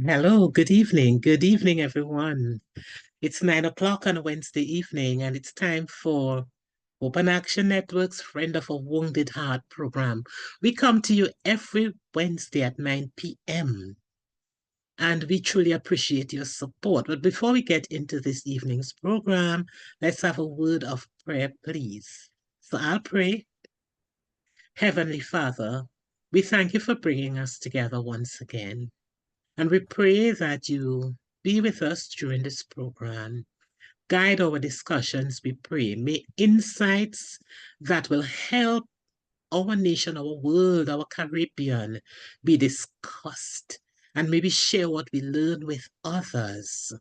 Hello, good evening. Good evening, everyone. It's 9 o'clock on a Wednesday evening, and it's time for Open Action Network's Friend of a Wounded Heart program. We come to you every Wednesday at 9 p.m., and we truly appreciate your support. But before we get into this evening's program, let's have a word of prayer, please. So I'll pray. Heavenly Father, we thank you for bringing us together once again. And we pray that you be with us during this program. Guide our discussions, we pray. May insights that will help our nation, our world, our Caribbean be discussed. And maybe share what we learn with others.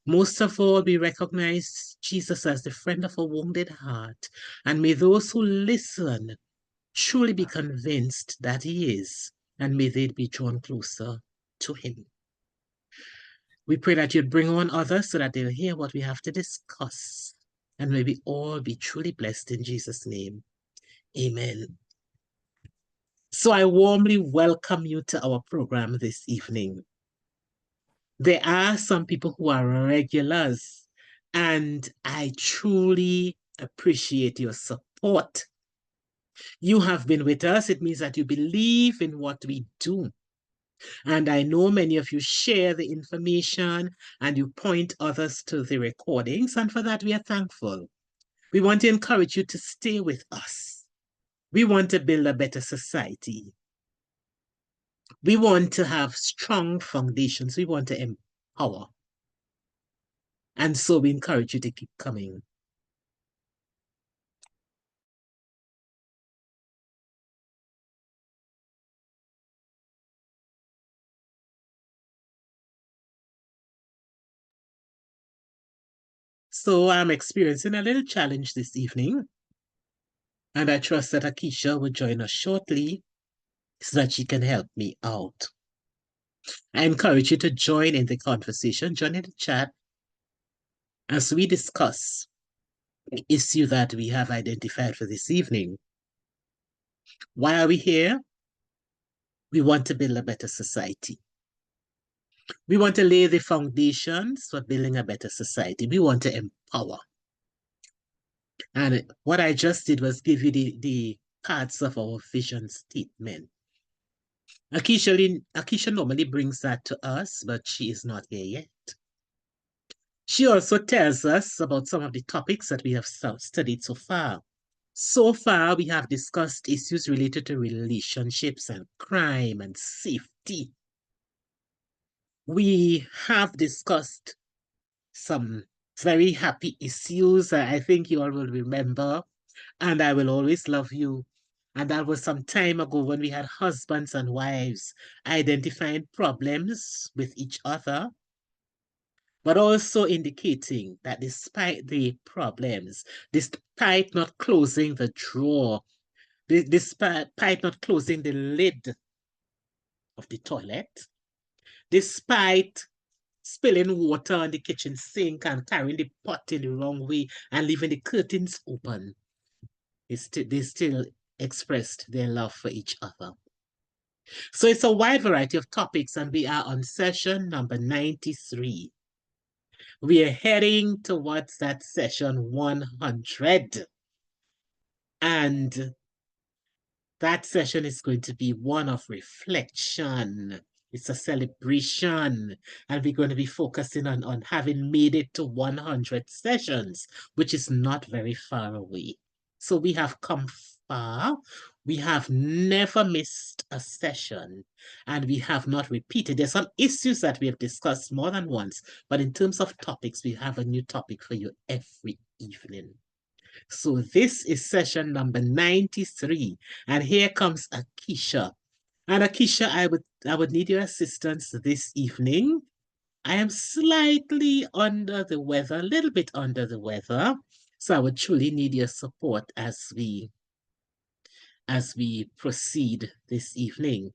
Most of all, we recognize Jesus as the friend of a wounded heart. And may those who listen truly be convinced that he is, and may they be drawn closer to him. We pray that you'd bring on others so that they'll hear what we have to discuss. And may we all be truly blessed in Jesus' name. Amen. So I warmly welcome you to our program this evening. There are some people who are regulars, and I truly appreciate your support. You have been with us. It means that you believe in what we do. And I know many of you share the information and you point others to the recordings. And for that, we are thankful. We want to encourage you to stay with us. We want to build a better society. We want to have strong foundations. We want to empower. And so we encourage you to keep coming. So I'm experiencing a little challenge this evening. And I trust that Akisha will join us shortly so that she can help me out. I encourage you to join in the conversation, join in the chat as we discuss the issue that we have identified for this evening. Why are we here? We want to build a better society. We want to lay the foundations for building a better society. We want to empower. And what I just did was give you the parts of our vision statement. Akisha normally brings that to us, but she is not here yet. She also tells us about some of the topics that we have studied so far. So far, we have discussed issues related to relationships and crime and safety. We have discussed some very happy issues. I think you all will remember. And I will always love you. And that was some time ago when we had husbands and wives identifying problems with each other, but also indicating that despite the problems, despite not closing the drawer, despite not closing the lid of the toilet, despite spilling water on the kitchen sink and carrying the pot in the wrong way and leaving the curtains open, they still expressed their love for each other. So it's a wide variety of topics, and we are on session number 93. We are heading towards that session 100. And that session is going to be one of reflection. It's a celebration. And we're going to be focusing on having made it to 100 sessions, which is not very far away. So we have come far. We have never missed a session, and we have not repeated. There's some issues that we have discussed more than once, but in terms of topics, we have a new topic for you every evening. So this is session number 93, and here comes Akisha. And Akisha, I would need your assistance this evening. I am slightly under the weather, a little bit under the weather, so I would truly need your support as we proceed this evening.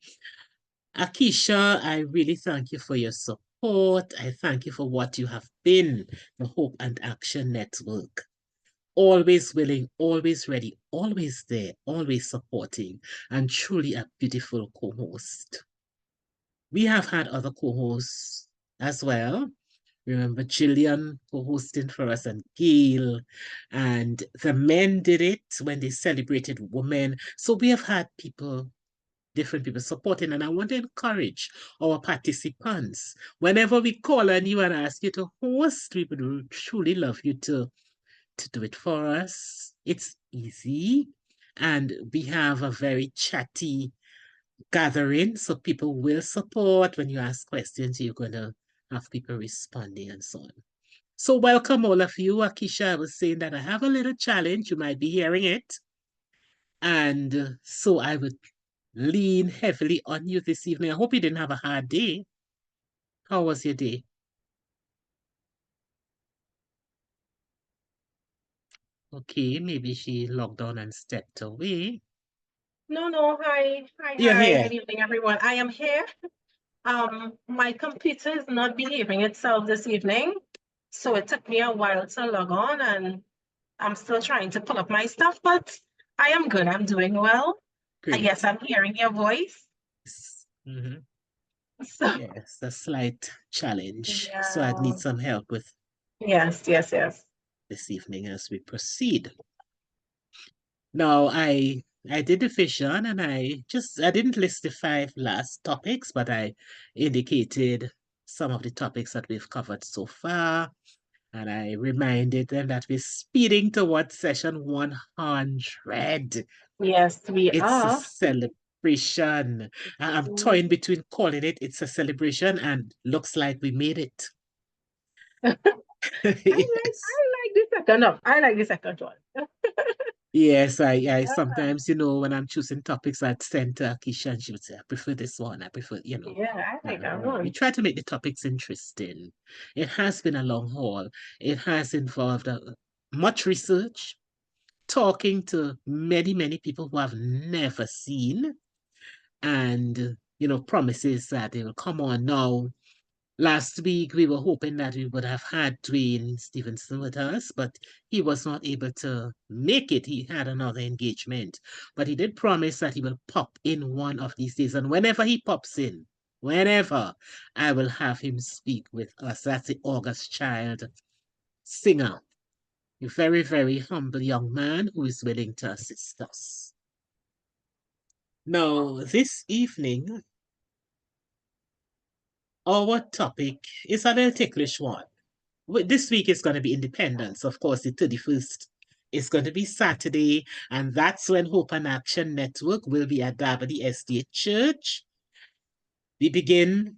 Akisha, I really thank you for your support. I thank you for what you have been, the Hope and Action Network. Always willing, always ready, always there, always supporting, and truly a beautiful co-host. We have had other co-hosts as well. Remember Jillian co-hosting for us and Gail, and the men did it when they celebrated women. So we have had people, different people supporting, and I want to encourage our participants. Whenever we call on you and ask you to host, we would truly love you to do it for us. It's easy, and we have a very chatty gathering, so people will support. When you ask questions, you're going to have people responding and so on. So welcome all of you. Akisha, I was saying that I have a little challenge. You might be hearing it. And so I would lean heavily on you this evening. I hope you didn't have a hard day. How was your day? Okay, maybe she logged on and stepped away. No. You're Hi. here. Good evening, everyone. I am here. My computer is not behaving itself this evening, so it took me a while to log on, and I'm still trying to pull up my stuff, but I am good. I'm doing well. I guess Great. I'm hearing your voice. Mm-hmm. So, Yes, a slight challenge. So I'd yeah. need some help with Yes. this evening as we proceed. Now, I did the vision and I didn't list the 5 last topics, but I indicated some of the topics that we've covered so far. And I reminded them that we're speeding towards session 100. Yes, we It's a are. celebration. I'm Mm. toying between calling it's a celebration and looks like we made it. Yes. I like the second. No, I like the second one. Yes, I Ah, sometimes, when I'm choosing topics, I'd send to Keisha and she would say, I prefer this one. I prefer, yeah, I like that we one. try to make the topics interesting. It has been a long haul. It has involved much research, talking to many, many people who have never seen, and, promises that they will come on now. Last week, we were hoping that we would have had Dwayne Stevenson with us, but he was not able to make it. He had another engagement. But he did promise that he will pop in one of these days. And whenever he pops in, whenever, I will have him speak with us. That's the August Child singer, a very, very humble young man who is willing to assist us. Now, this evening, our topic is a little ticklish one. This week is going to be Independence. Of course, the 31st is going to be Saturday, and that's when Hope and Action Network will be at Dabadi Estate Church. We begin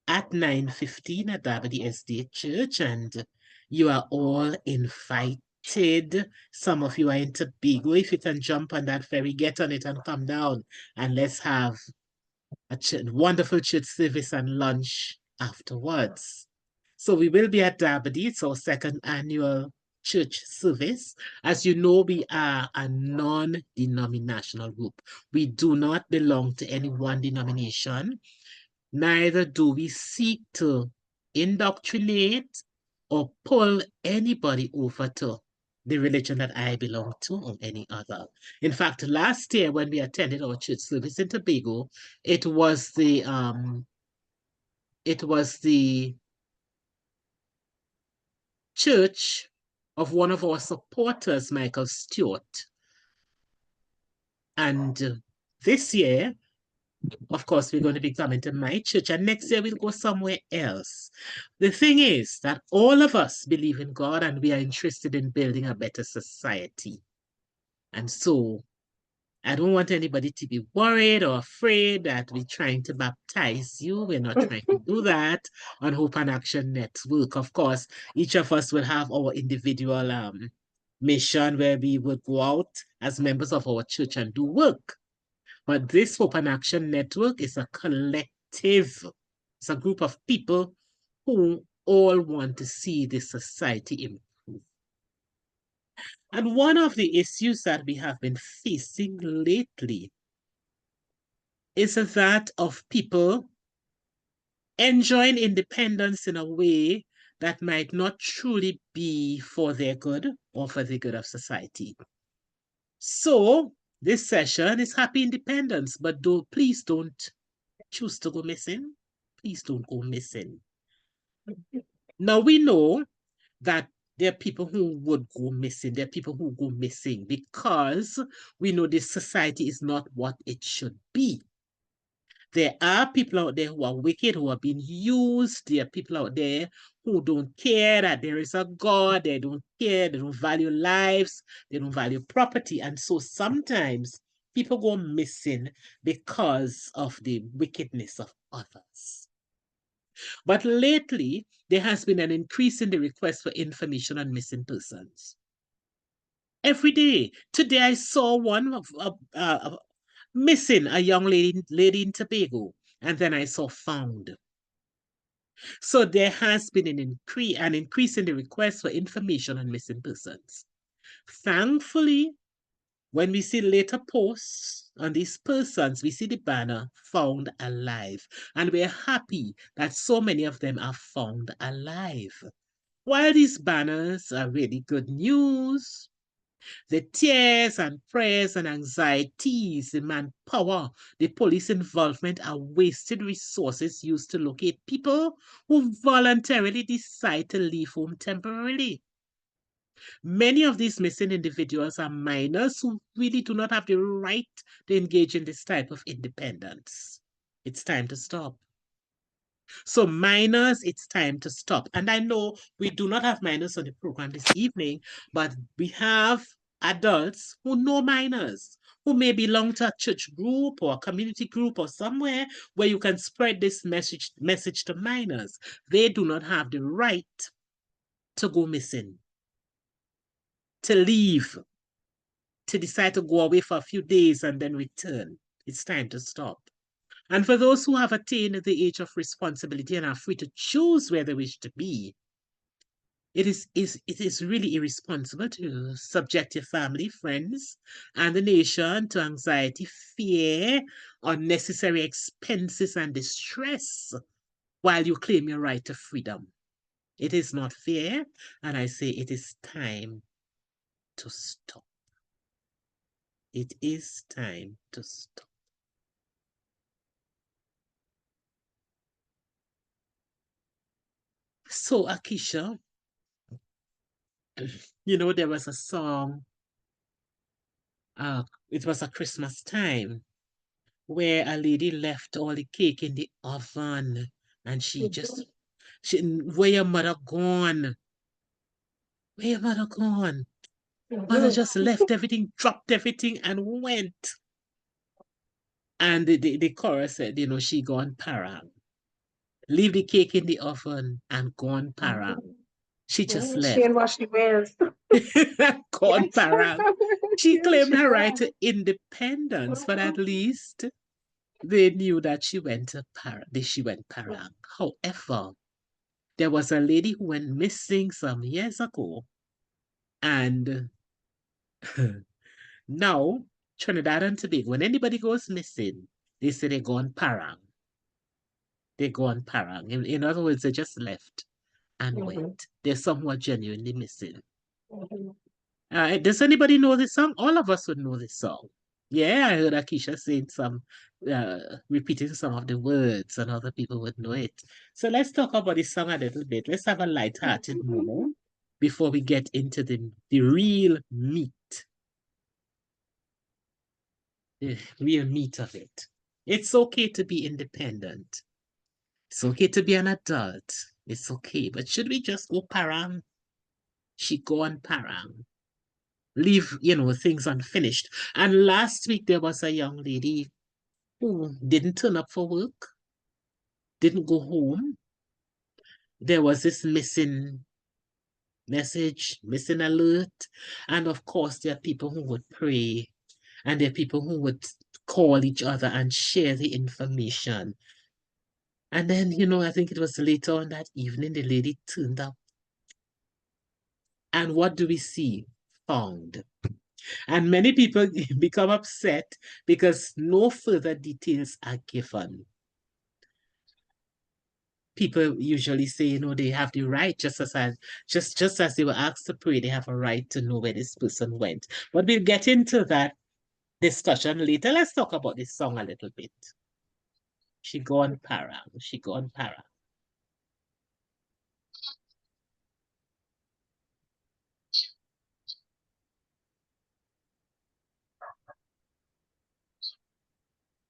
at 9:15 at Dabadi Estate Church, and you are all invited. Some of you are in Tobago. If you can jump on that ferry, get on it and come down, and let's have a wonderful church service and lunch afterwards. So we will be at Dabadi. It's our second annual church service. As you know, we are a non-denominational group. We do not belong to any one denomination. Neither do we seek to indoctrinate or pull anybody over to the religion that I belong to or any other. In fact, last year when we attended our church service in Tobago, it was the church of one of our supporters, Michael Stewart. And this year, of course, we're going to be coming to my church, and next year we'll go somewhere else. The thing is that all of us believe in God and we are interested in building a better society. And so I don't want anybody to be worried or afraid that we're trying to baptize you. We're not trying to do that on Hope and Action Network. Of course, each of us will have our individual mission where we will go out as members of our church and do work. But this Hope and Action Network is a collective. It's a group of people who all want to see the society improve. And one of the issues that we have been facing lately is that of people enjoying independence in a way that might not truly be for their good or for the good of society. So this session is happy independence, but please don't choose to go missing, please don't go missing. Now we know that there are people who would go missing. There are people who go missing because we know this society is not what it should be. There are people out there who are wicked, who are being used. There are people out there who don't care that there is a God. They don't care. They don't value lives. They don't value property. And so sometimes people go missing because of the wickedness of others. But lately, there has been an increase in the request for information on missing persons. Every day. Today, I saw one of missing a young lady in Tobago, and then I saw found. So there has been an increase in the request for information on missing persons. Thankfully, when we see later posts on these persons, we see the banner found alive. And we're happy that so many of them are found alive. While these banners are really good news, the tears and prayers and anxieties, the manpower, the police involvement are wasted resources used to locate people who voluntarily decide to leave home temporarily. Many of these missing individuals are minors who really do not have the right to engage in this type of independence. It's time to stop. So minors, it's time to stop. And I know we do not have minors on the program this evening, but we have adults who know minors, who may belong to a church group or a community group or somewhere where you can spread this message to minors. They do not have the right to go missing, to leave, to decide to go away for a few days and then return. It's time to stop. And for those who have attained the age of responsibility and are free to choose where they wish to be, it is really irresponsible to subject your family, friends, and the nation to anxiety, fear, unnecessary expenses, and distress while you claim your right to freedom. It is not fair, and I say it is time to stop. It is time to stop. So, Akisha, you know, there was a song, it was a Christmas time, where a lady left all the cake in the oven and where your mother gone? Where your mother gone? Mother just left everything, dropped everything, and went. And the chorus said, you know, she gone parang. Leave the cake in the oven and gone parang. She just She left. and what she wears. Gone Yes. parang. She Yes, claimed she her right gone. to independence, but at least they knew that she went parang. However, there was a lady who went missing some years ago, and now Trinidad and Tobago, when anybody goes missing, they say they gone parang. They gone parang. In other words, they just left and went. There's some who are genuinely missing. Does anybody know this song? All of us would know this song. Yeah, I heard Akisha saying repeating some of the words, and other people would know it. So let's talk about this song a little bit. Let's have a light-hearted moment before we get into the real meat, the real meat of it. It's okay to be independent. It's okay to be an adult. It's okay. But should we just go parang? She go on parang. Leave, you know, things unfinished. And last week there was a young lady who didn't turn up for work, didn't go home. There was this missing message, missing alert. And of course, there are people who would pray, and there are people who would call each other and share the information. And then, you know, I think it was later on that evening, the lady turned up. And what do we see? Found. And many people become upset because no further details are given. People usually say, you know, they have the right, just as they were asked to pray, they have a right to know where this person went. But we'll get into that discussion later. Let's talk about this song a little bit. She gone para. She gone para.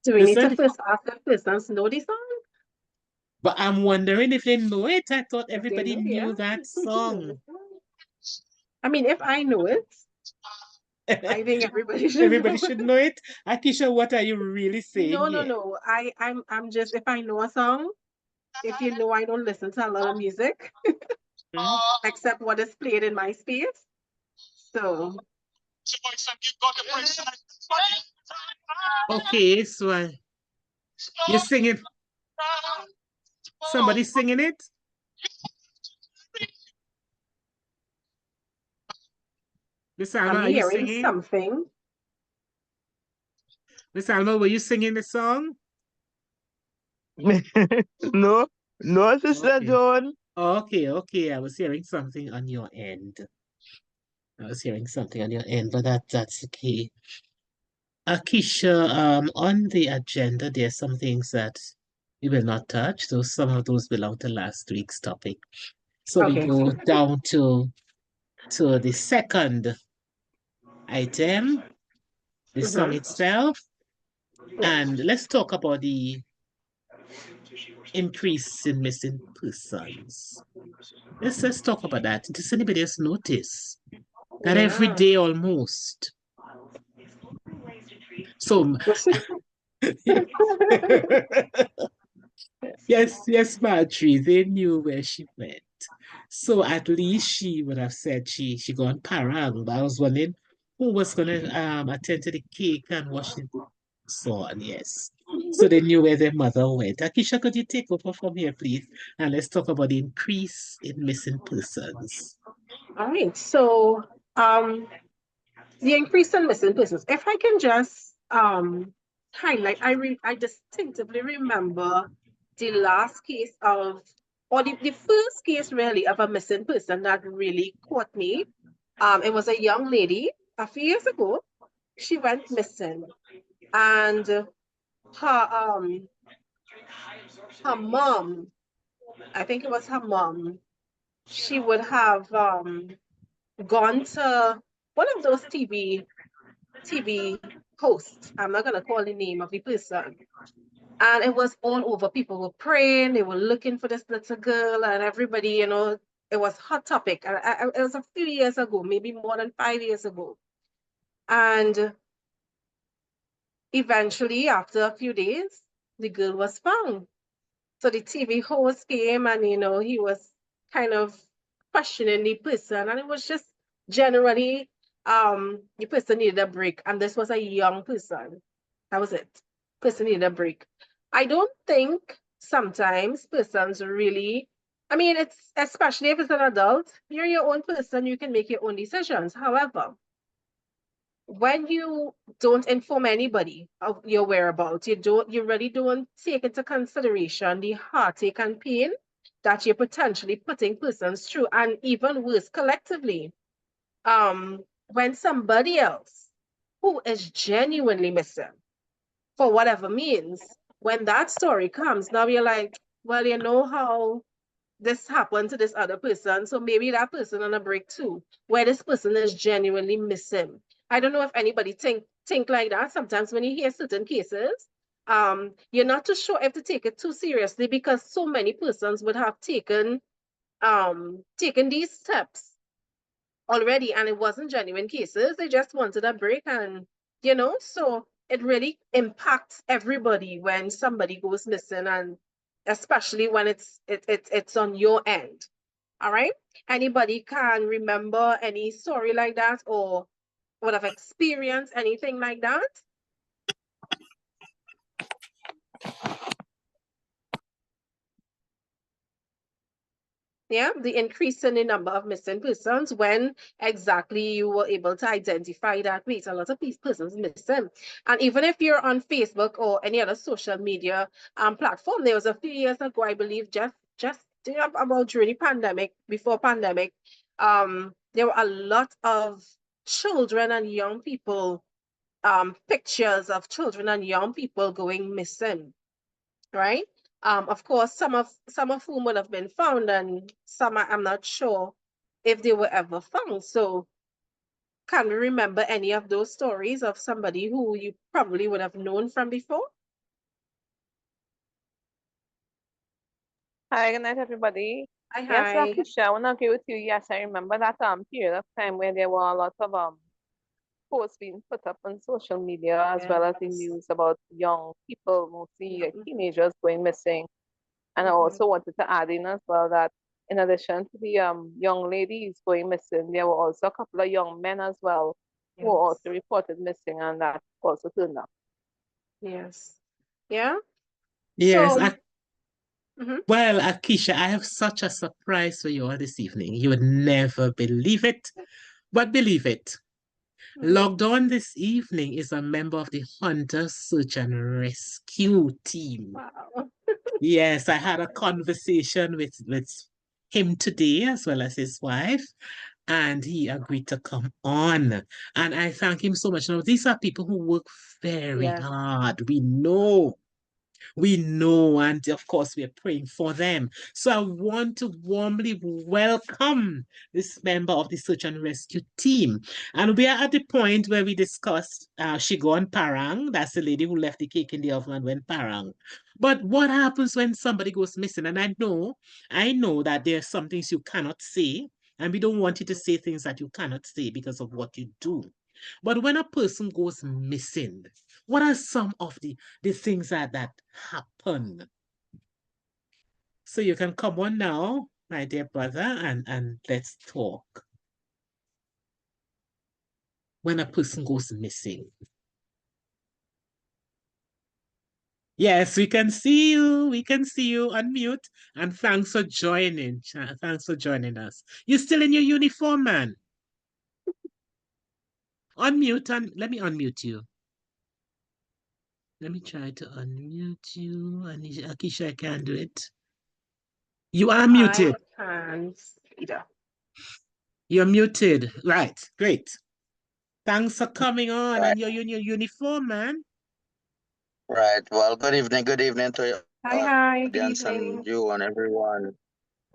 Do we need to Listen, first ask if persons know the song? but I'm wondering if they know it. I thought If they everybody know, yeah. knew that Know the song. song. I mean, if I know it, I think everybody should Everybody know it. should know it. Akisha, what are you really saying No, no, here? no. I'm just, if I know a song, if you know I don't listen to a lot of music Hmm? except what is played in my space. So Okay, so you're singing. Somebody singing it? Miss Alma, I'm are you hearing singing? something. Miss Alma, were you singing the song? No, no, Sister Okay. Joan. Okay. I was hearing something on your end. I was hearing something on your end, but that's okay. Akisha, on the agenda, there's some things that we will not touch. So some of those belong to last week's topic. So we Okay. go down to the second item, the song itself, and let's talk about the increase in missing persons. Let's talk about that. Does anybody else notice that every Yeah. day almost? So yes, Marjorie, they knew where she went. So at least she would have said she gone parang. But I was wondering who was gonna attend to the cake and wash the so on, yes. So they knew where their mother went. Akisha, could you take over from here, please? And let's talk about the increase in missing persons. All right. So the increase in missing persons. If I can just highlight, I distinctively remember the last case of, or the first case really of a missing person that really caught me. It was a young lady a few years ago. She went missing, and her mom, I think it was her mom, she would have gone to one of those TV hosts. I'm not gonna call the name of the person. And it was all over. People were praying, they were looking for this little girl, and everybody, it was hot topic. And it was a few years ago, maybe more than 5 years ago. And eventually, after a few days, the girl was found. So the TV host came and, he was kind of questioning the person. And it was just generally, the person needed a break. And this was a young person. That was it. Person needed a break. I don't think sometimes persons really, I mean, it's especially if it's an adult, you're your own person, you can make your own decisions. However, when you don't inform anybody of your whereabouts, you really don't take into consideration the heartache and pain that you're potentially putting persons through, and even worse, collectively. When somebody else who is genuinely missing, for whatever means, when that story comes, now you're like, well, you know how this happened to this other person, so maybe that person on a break too, where this person is genuinely missing. I don't know if anybody think like that. Sometimes when you hear certain cases, you're not too sure if to take it too seriously, because so many persons would have taken these steps already, and it wasn't genuine cases. They just wanted a break, and so it really impacts everybody when somebody goes missing, and especially when it's on your end. All right. Anybody can remember any story like that, or would have experienced anything like that? Yeah, the increase in the number of missing persons, when exactly you were able to identify that, wait, a lot of these persons missing. And even if you're on Facebook or any other social media platform, there was a few years ago, I believe, just about during the pandemic, before pandemic, there were a lot of children and young people, pictures of children and young people going missing. right? Of course, some of whom would have been found, and some I'm not sure if they were ever found. So, can we remember any of those stories of somebody who you probably would have known from before? Hi, good night, everybody. Hi, Yes, hi. Keisha, I want to agree with you. Yes, I remember that period of time where there were a lot of posts being put up on social media as well as the Yes. news about young people, mostly Mhm. teenagers, going missing. And I Mhm. also wanted to add in as well that in addition to the young ladies going missing, there were also a couple of young men as well who were Yes. also reported missing, and that also turned up. Yes. Yeah. Yes, So, mhm. well, Akisha, I have such a surprise for you all this evening. You would never believe it, but believe it. Mhm. Logged on this evening is a member of the Hunter Search and Rescue team. Wow. Yes, I had a conversation with him today as well as his wife, and he agreed to come on. And I thank him so much. Now, these are people who work very Yeah. hard. We know, and of course, we're praying for them. So I want to warmly welcome this member of the search and rescue team. And we are at the point where we discussed Shigon Parang. That's the lady who left the cake in the oven and went Parang. But what happens when somebody goes missing? And I know that there are some things you cannot say, and we don't want you to say things that you cannot say because of what you do. But when a person goes missing, what are some of the things that happen? So you can come on now, my dear brother, and let's talk. When a person goes missing. Yes, we can see you. We can see you. Unmute. And thanks for joining. Thanks for joining us. You're still in your uniform, man. Unmute and let me unmute you. Let me try to unmute you. Akisha, I can't do it. You are muted. I can't either. You're muted. Right. Great. Thanks for coming on. Right, And you're in your uniform, man. right. Well, good evening to your Hi, good audience and evening. you and everyone.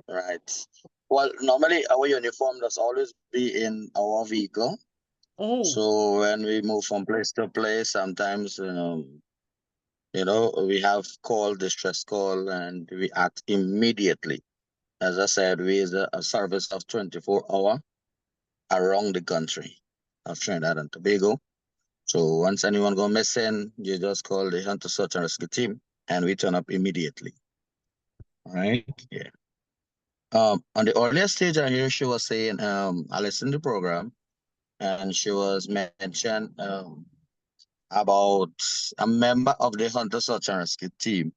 Right. Well, normally our uniform does always be in our vehicle. Oh, So when we move from place to place, sometimes we have call, distress call, and we act immediately. As I said, we is a service of 24-hour around the country of Trinidad and Tobago. So once anyone go missing, you just call the Hunter Search and Rescue team, and we turn up immediately. All right. Yeah. On the earlier stage, I hear she was saying, I listened to the program, and she was mentioned about a member of the Hunter Search and Rescue team.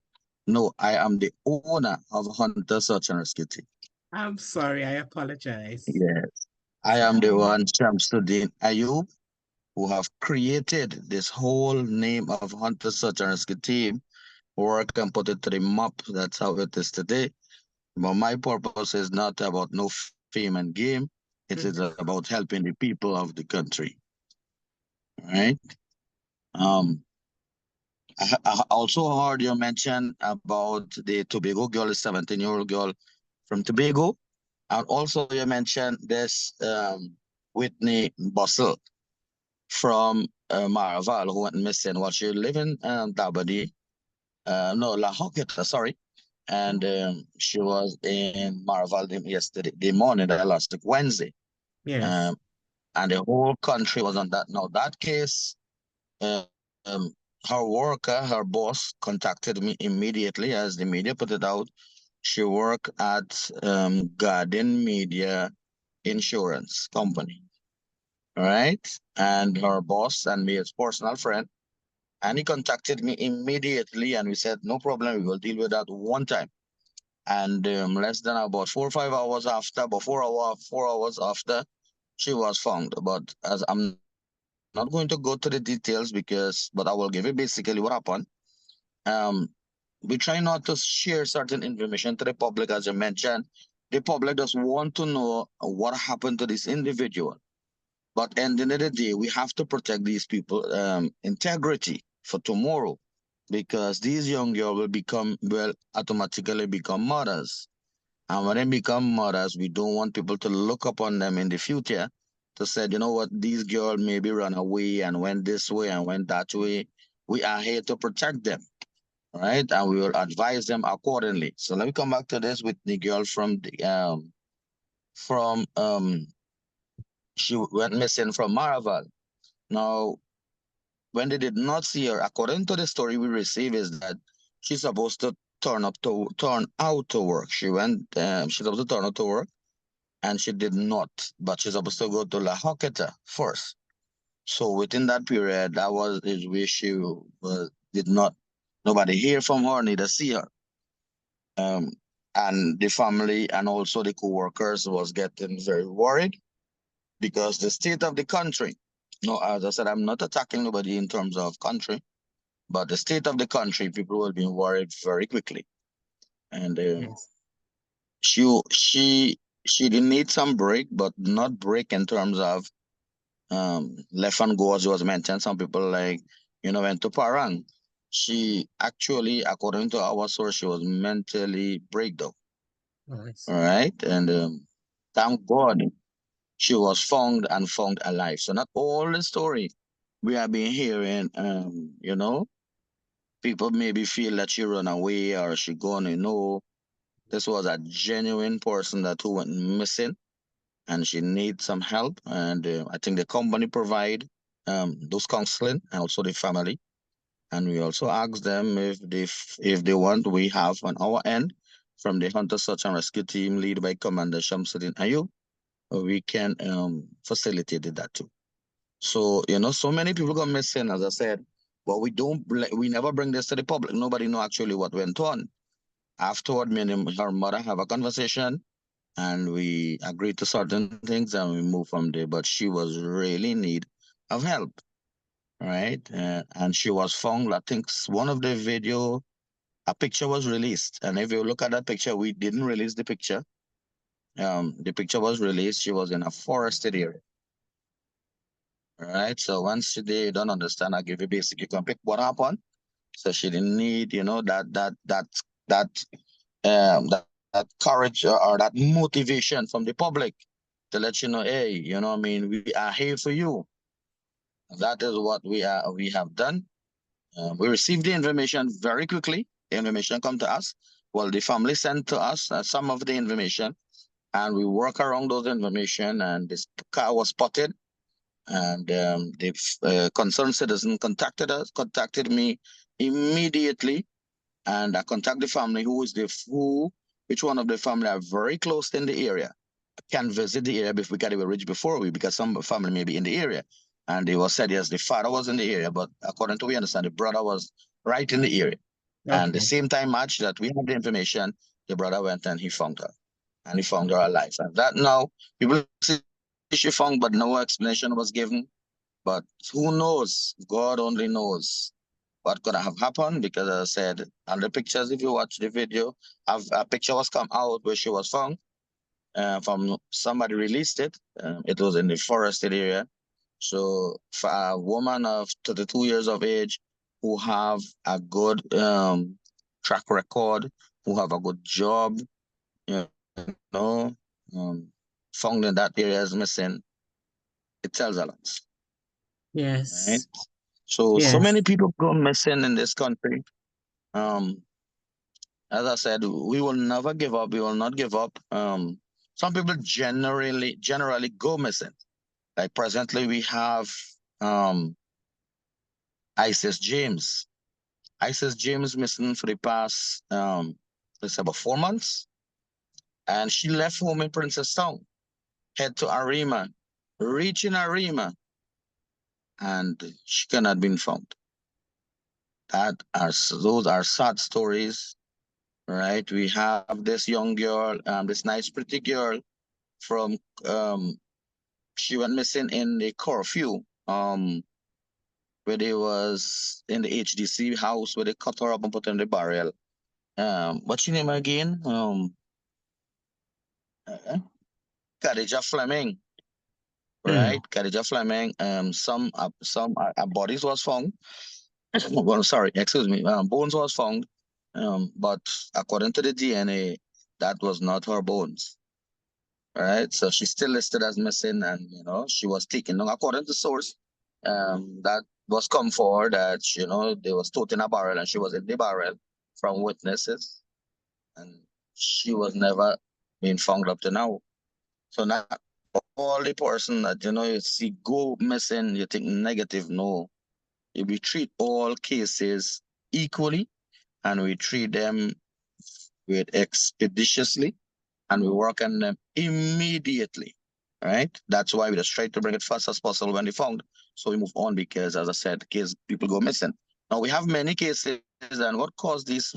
No, I am the owner of Hunter Search and Rescue team. I'm sorry. I apologize. Yes. I am the one, Shamsuddin Ayub, who have created this whole name of Hunter Search and Rescue team, work and put it to the map. That's how it is today. But my purpose is not about no fame and game. It is about helping the people of the country. Right? Um, I also heard you mention about the Tobago girl, the 17-year-old girl from Tobago. And also you mentioned this Whitney Bustle from Maraval who went missing. Well, she live in Dabadi, no, La Hocketa, sorry. And she was in Maraval yesterday, the morning, that last week, Wednesday. Yes. Um, and the whole country was on that. Now, that case, um, her worker, her boss, contacted me immediately as the media put it out. She worked at Garden Media Insurance Company, right? And her boss and me as personal friend. And he contacted me immediately, and we said, no problem, we will deal with that one time. And less than about 4 or 5 hours after, about 4 hours after, she was found. But as I'm not going to go to the details but I will give you basically what happened. Um, we try not to share certain information to the public, as you mentioned. The public just want to know what happened to this individual. But at the end of the day, we have to protect these people integrity for tomorrow. because these young girls will automatically become mothers. And when they become mothers, we don't want people to look upon them in the future to say, you know what, these girls maybe run away and went this way and went that way. We are here to protect them, right? And we will advise them accordingly. So let me come back to this with the girl from she went missing from Maraval. Now, when they did not see her, according to the story we received, is that she's supposed to turn out to work. She's supposed to turn out to work, and she did not. But she's supposed to go to La Hoqueta first. So within that period, that was is where she did not. Nobody hear from her, neither see her. Um, and the family and also the co-workers was getting very worried because the state of the country. No, as I said, I'm not attacking nobody in terms of country, but the state of the country, people were being worried very quickly. And Yes. she did need some break, but not break in terms of left and go as was mentioned. Some people went to Parang. She actually, according to our source, she was mentally breakdown. Nice. All right. And thank God she was found alive. So not all the story we have been hearing, people maybe feel that she run away or she gone, this was a genuine person that who went missing and she needs some help. And I think the company provide those counseling and also the family. And we also ask them if they want, we have on our end from the Hunter Search and Rescue Team led by Commander Shamsuddin Ayub, we can facilitate that too. So, so many people go missing, as I said, but we never bring this to the public. Nobody know actually what went on. Afterward, me and her mother have a conversation and we agreed to certain things and we moved from there. But she was really in need of help, right? And she was found, I think one of the video, a picture was released. And if you look at that picture, we didn't release the picture. The picture was released. She was in a forested area. Right. So once they don't understand, I give you basic. You can pick what happened. So she didn't need, that courage or that motivation from the public to let you know, hey, we are here for you. That is what we have done. We received the information very quickly. The information come to us. Well, the family sent to us some of the information, and we work around those information. And this car was spotted, and the concerned citizen contacted me immediately, and I contact the family which one of the family are very close in the area, can visit the area if we got to reach before because some family may be in the area. And they was said, yes, the father was in the area, but according to we understand, the brother was right in the area. And the Okay. same time match that we had the information, the brother went and he found her. And he found her alive. And that now, people say she found, but no explanation was given. But who knows? God only knows what could have happened because as I said, on the pictures, if you watch the video, a picture was come out where she was found. From somebody released it. It was in the forested area. So for a woman of 32 years of age who have a good track record, who have a good job, you know, found in that area is missing, it tells a lot, right? Yes. So Yes. many people go missing in this country. As I said, we will never give up. We will not give up. Some people generally go missing. Like presently, we have um, Isis James. Isis James missing for the past, let's say about 4 months. And she left home in Princess Town, head to Arima, reaching Arima, and she cannot be found. Those are sad stories, right? We have this young girl, this nice pretty girl from she went missing in the curfew, where they was in the HDC house where they cut her up and put her in the barrel. What's your name again? Uh, Khadija Fleming, Mm. right? Khadija Fleming. Some bodies was found, well, sorry, excuse me, bones was found, but according to the DNA, that was not her bones. All right, so she's still listed as missing, and she was taken. Now, according to source, that was come forward that they was towed in a barrel, and she was in the barrel from witnesses, and she was never being found up to now. So now all the person that you see go missing, you think negative. No, we treat all cases equally, and we treat them with expeditiously, and we work on them immediately. Right? That's why we just try to bring it fast as possible when they found. So we move on because, as I said, case people go missing. Now we have many cases, and what caused this?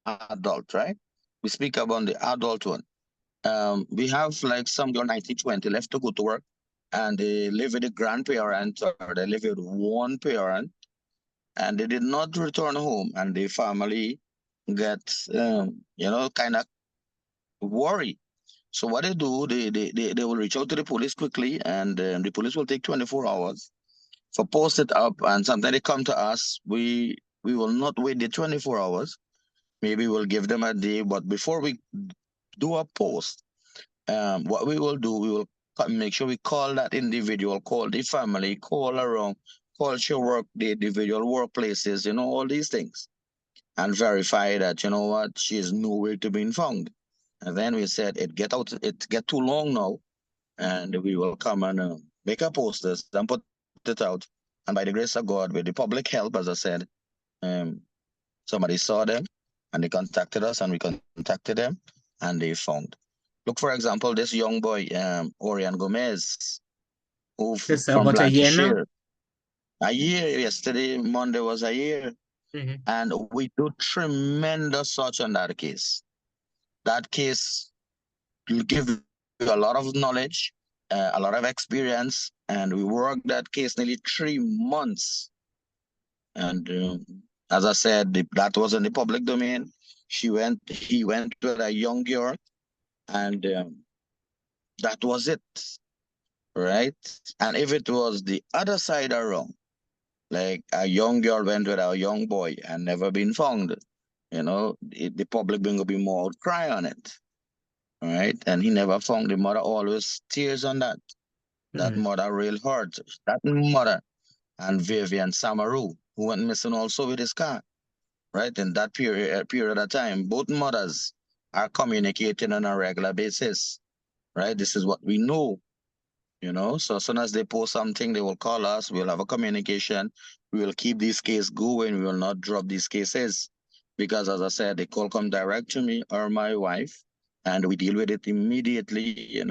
Adult, right? We speak about the adult one. We have like some girl 1920 left to go to work, and they live with a grandparent or they live with one parent, and they did not return home, and the family gets kind of worried. So what they do, they will reach out to the police quickly, and the police will take 24 hours for post it up, and sometimes they come to us. We will not wait the 24 hours. Maybe we'll give them a day, but before we do a post, what we will do, we will make sure we call that individual, call the family, call around, call your work, the individual workplaces, all these things, and verify that, what, she is nowhere to be found. And then we said, it get too long now, and we will come and make a posters and put it out. And by the grace of God, with the public help, as I said, um, somebody saw them, and they contacted us, and we contacted them, and they found. Look, for example, this young boy, Orion Gomez, who It's from about a year now. Blantyre. A year, yesterday, Monday was a year. And we do tremendous search on that case. That case will give you a lot of knowledge, a lot of experience, and we worked that case nearly 3 months. And as I said, that was in the public domain. He went with a young girl, and that was it, right? And if it was the other side around, like a young girl went with a young boy and never been found, the public going to be more outcry on it, right? And he never found. The mother always tears on that. That mother real hurt. That mother and Vivian Samaru, who went missing also with his car, right? In that period of time, both mothers are communicating on a regular basis, right? This is what we know, So as soon as they post something, they will call us. We'll have a communication. We will keep this case going. We will not drop these cases because, as I said, the call come direct to me or my wife, and we deal with it immediately.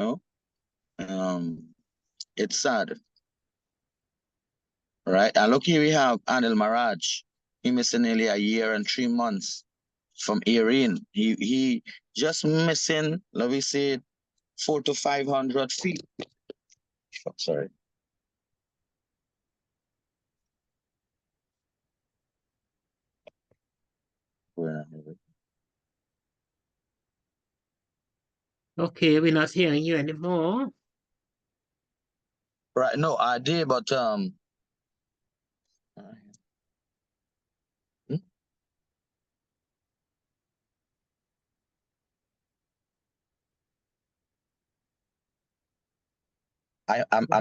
It's sad, right? And look here, we have Anil Maraj. He missing nearly a year and 3 months from Erin. He just missing, let me say, 400 to 500 feet. Sorry. Okay, we're not hearing you anymore. Right, no, I did, but I'm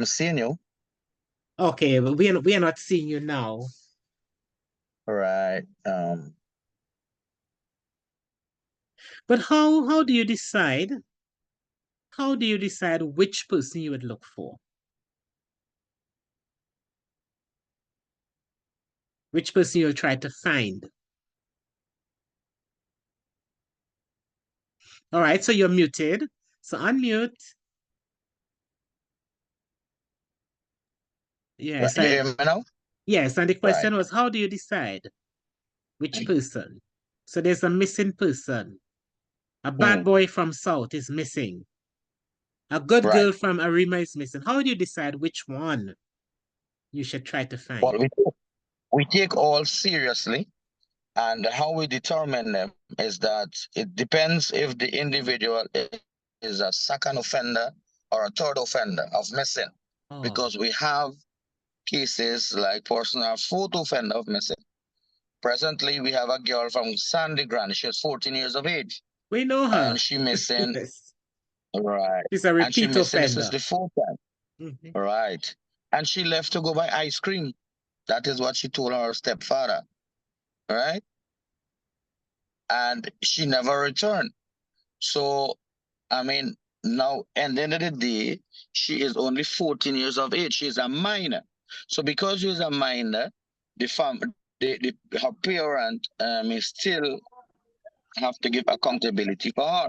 seeing you. Okay, but we are not seeing you now. Right. But how do you decide? How do you decide which person you would look for? Which person you'll try to find? All right, so you're muted. So unmute. Yes, you hear me now? Yes, and the question was, how do you decide which person? So there's a missing person. A bad boy from South is missing. A good girl from Arima is missing. How do you decide which one you should try to find? Well, we take all seriously, and how we determine them is that it depends if the individual is a second offender or a third offender of missing, because we have cases like personal photo offender of missing. Presently, we have a girl from Sandy Grant. She's 14 years of age. We know her. And she missing, Yes. right. She's a And she repeat missing, this is offender. the fourth time. Right. And she left to go buy ice cream. That is what she told her stepfather. Right. And she never returned. So, I mean, now, at the end of the day, she is only 14 years of age. She's a minor. So, because she's a minor, her parent is still have to give accountability for her.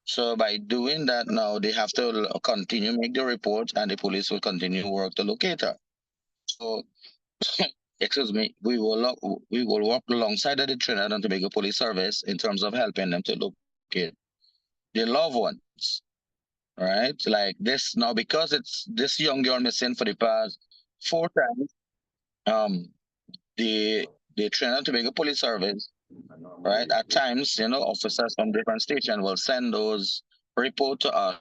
So by doing that now, they have to continue make the report, and the police will continue work to locate her. So, excuse me, we will work alongside of the Trinidad and Tobago Police Service in terms of helping them to locate their loved ones. Right, like this now, because it's this young girl missing for the past 4 times. Um, the Trinidad and Tobago Police Service, right? At times, officers from different stations will send those report to us,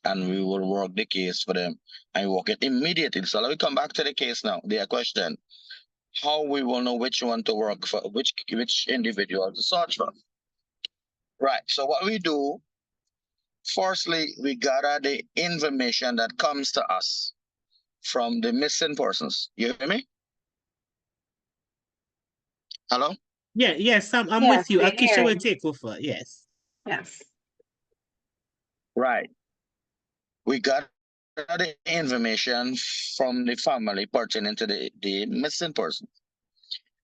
and we will work the case for them and work it immediately. So let me come back to the case now. The question: how we will know which one to work for, which individual to search for? Right. So what we do, firstly, we gather the information that comes to us from the missing persons. You hear me? Hello? Yeah, yes, I'm Yes, with you. we're Akisha will hearing. take over. Yes. Yes. Right. We got the information from the family pertaining to the missing person.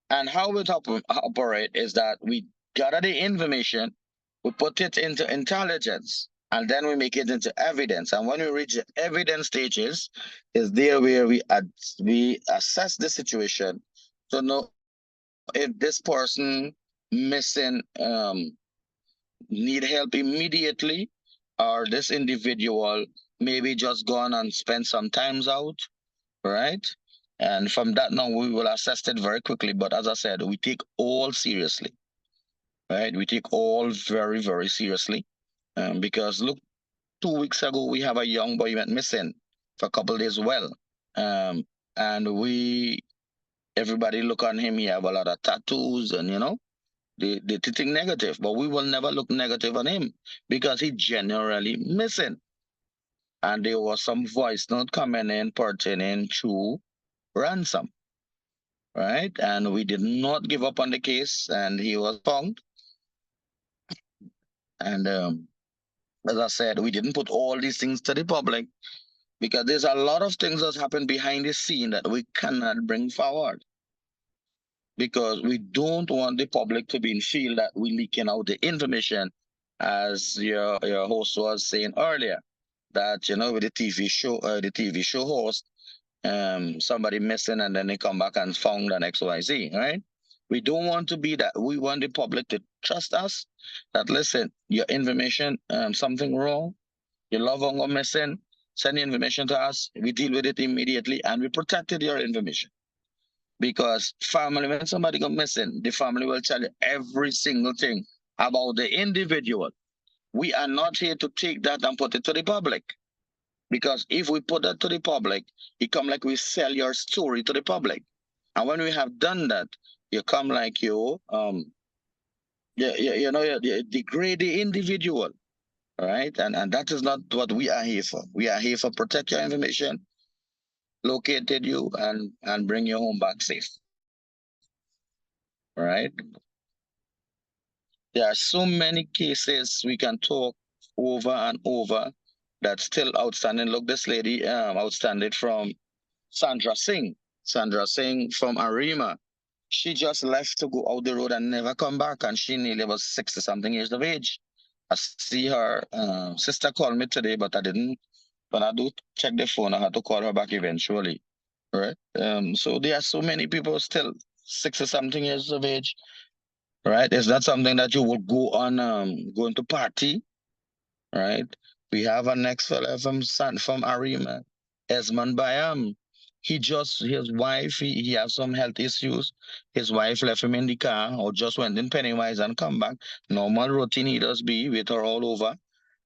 And how we operate is that we gather the information, we put it into intelligence, and then we make it into evidence. And when we reach the evidence stages, is there where we assess the situation to know if this person missing need help immediately, or this individual maybe just gone and spent some times out, right? And from that now we will assess it very quickly. But as I said, we take all seriously, right? We take all very, very seriously. Because look, 2 weeks ago we have a young boy went missing for a couple of days. Well, and everybody look on him. He have a lot of tattoos, and they think negative, but we will never look negative on him because he generally missing. And there was some voice note coming in pertaining to ransom, right? And we did not give up on the case, and he was found. And as I said, we didn't put all these things to the public because there's a lot of things that happen behind the scene that we cannot bring forward, because we don't want the public to be in feel that we leaking out the information, as your host was saying earlier, that with the TV show host, somebody missing and then they come back and found an XYZ, right? We don't want to be that. We want the public to trust us. That listen, your information, something wrong, your loved one got missing, send the information to us. We deal with it immediately, and we protected your information. Because family, when somebody go missing, the family will tell you every single thing about the individual. We are not here to take that and put it to the public. Because if we put that to the public, it come like we sell your story to the public. And when we have done that, you come like you degrade the individual, right? And that is not what we are here for. We are here for protect your information, located you, and bring you home back safe, right? There are so many cases we can talk over and over that's still outstanding. Look, this lady outstanding from Sandra Singh. Sandra Singh from Arima. She just left to go out the road and never come back, and she nearly was 60 something years of age. I see her sister called me today, but I didn't. When I do check the phone, I had to call her back eventually. Right. So there are so many people still 60 something years of age. Right. It's not something that you would go on going to party, right? We have an next fella from Arima, Esmond Bayam. His wife, he has some health issues. His wife left him in the car or just went in Pennywise and come back. Normal routine he does be with her all over.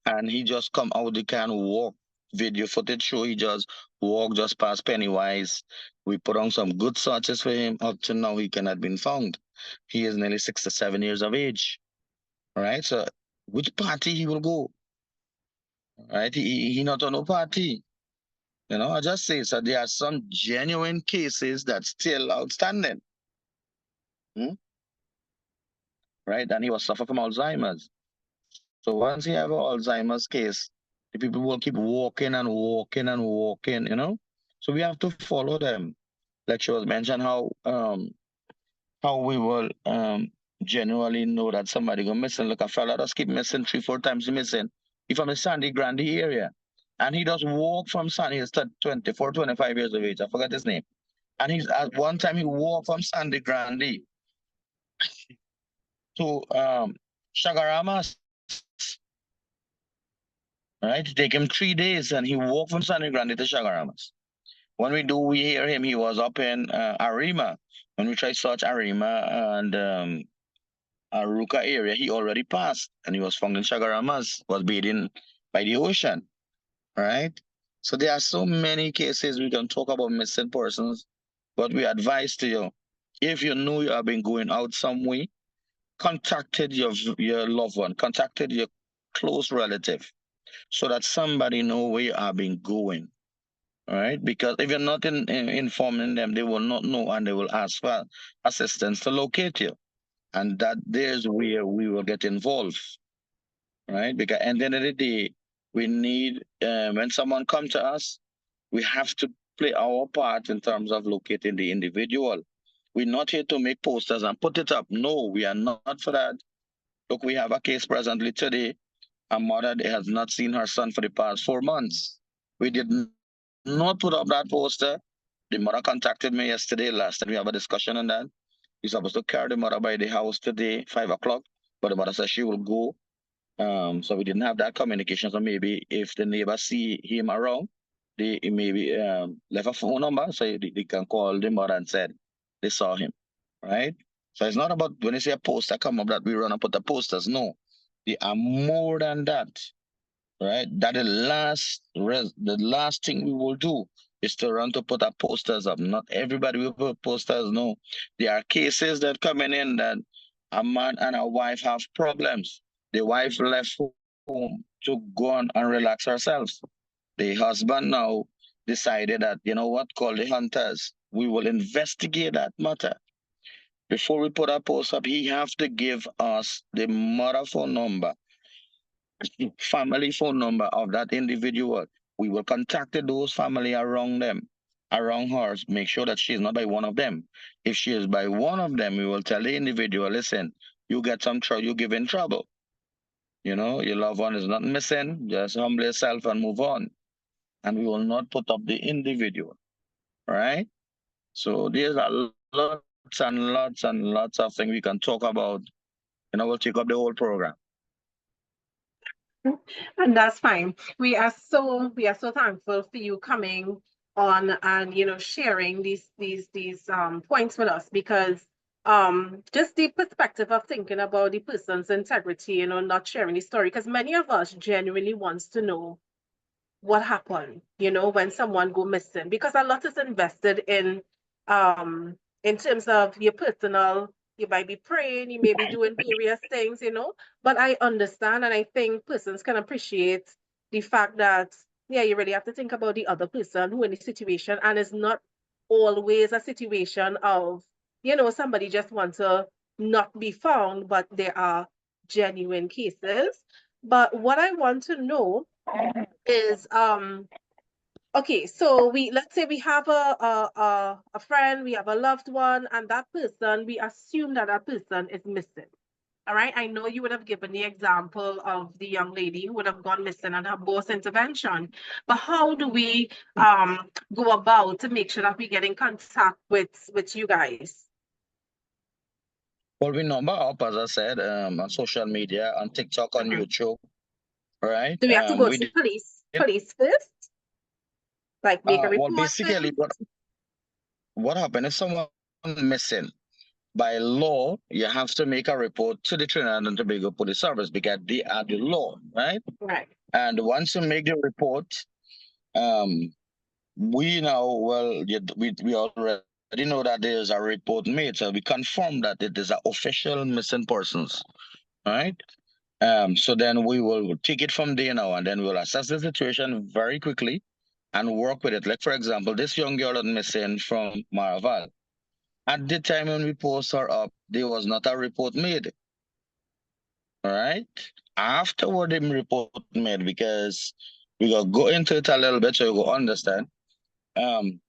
And he just come out the car and walk. Video footage show he just walked just past Pennywise. We put on some good searches for him. Up to now, he cannot been found. He is nearly 67 years of age. All right. So which party he will go? All right. He not on no party. You know, I just say so there are some genuine cases that's still outstanding. Right? And he was suffering from Alzheimer's. So once you have an Alzheimer's case, the people will keep walking and walking and walking, you know. So we have to follow them. Like she was mentioned how we will generally know that somebody go missing. Look, a fella just keep missing 3-4 times missing. He from the Sandy Grande area. And he does walk from Sandy, he's 24, 25 years of age. I forgot his name. And he's at one time he walked from Sandy Grande to Chagaramas. Right? It take him 3 days and he walked from Sandy Grande to Chagaramas. When we hear him, he was up in Arima. When we try to search Arima and Aruka area, he already passed and he was found in Chagaramas, was bathing by the ocean. Right? So there are so many cases we can talk about missing persons, but we advise to you, if you know you have been going out some way, contacted your loved one, contacted your close relative, so that somebody know where you have been going. All right, because if you're not informing them, they will not know and they will ask for assistance to locate you. And that there's where we will get involved. Right? Because at the end of the day, we need when someone comes to us, we have to play our part in terms of locating the individual. We're not here to make posters and put it up. No, we are not for that. Look, we have a case presently today. A mother has not seen her son for the past 4 months. We did not put up that poster. The mother contacted me yesterday. Last time we have a discussion on that. He's supposed to carry the mother by the house today, 5 o'clock. But the mother says she will go. So we didn't have that communication. So maybe if the neighbors see him around, they maybe left a phone number so they can call the mother and said they saw him. Right? So it's not about when you see a poster come up that we run and put the posters. No, they are more than that. Right? That the last thing we will do is to run to put our posters up. Not everybody will put posters. No, there are cases that coming in that a man and a wife have problems. The wife left home to go on and relax herself. The husband now decided that, you know what, call the hunters. We will investigate that matter. Before we put our post up, he have to give us the mother phone number, family phone number of that individual. We will contact those family around her, make sure that she is not by one of them. If she is by one of them, we will tell the individual, listen, you get some trouble, you give in trouble. You know, your loved one is not missing, just humble yourself and move on. And we will not put up the individual, right? So there's a lots and lots and lots of things we can talk about. You know, we'll take up the whole program. And that's fine. We are so thankful for you coming on and sharing these points with us, because just the perspective of thinking about the person's integrity, not sharing the story, because many of us genuinely wants to know what happened, when someone go missing, because a lot is invested in terms of your personal. You might be praying, you may be doing various things, but I understand, and I think persons can appreciate the fact that, yeah, you really have to think about the other person who in the situation, and it's not always a situation of, somebody just wants to not be found, but there are genuine cases. But what I want to know is, okay, so let's say we have a friend, we have a loved one, and that person, we assume that person is missing. All right, I know you would have given the example of the young lady who would have gone missing and her boss intervention, but how do we go about to make sure that we get in contact with you guys? Well, we number up, as I said, on social media, on TikTok, on YouTube, right? Do we have to go to police first? Like make a report? Well, basically, what happened if someone missing? By law, you have to make a report to the Trinidad and Tobago Police Service because they are the law, right? Right. And once you make the report, we know, well, we already know that there's a report made, so we confirm that it is an official missing persons, right? So then we will take it from there now, and then we'll assess the situation very quickly and work with it. Like, for example, this young girl that missing from Maraval. At the time when we post her up, there was not a report made. All right. Afterward, the report made, because we gotta go into it a little bit so you go understand. Um,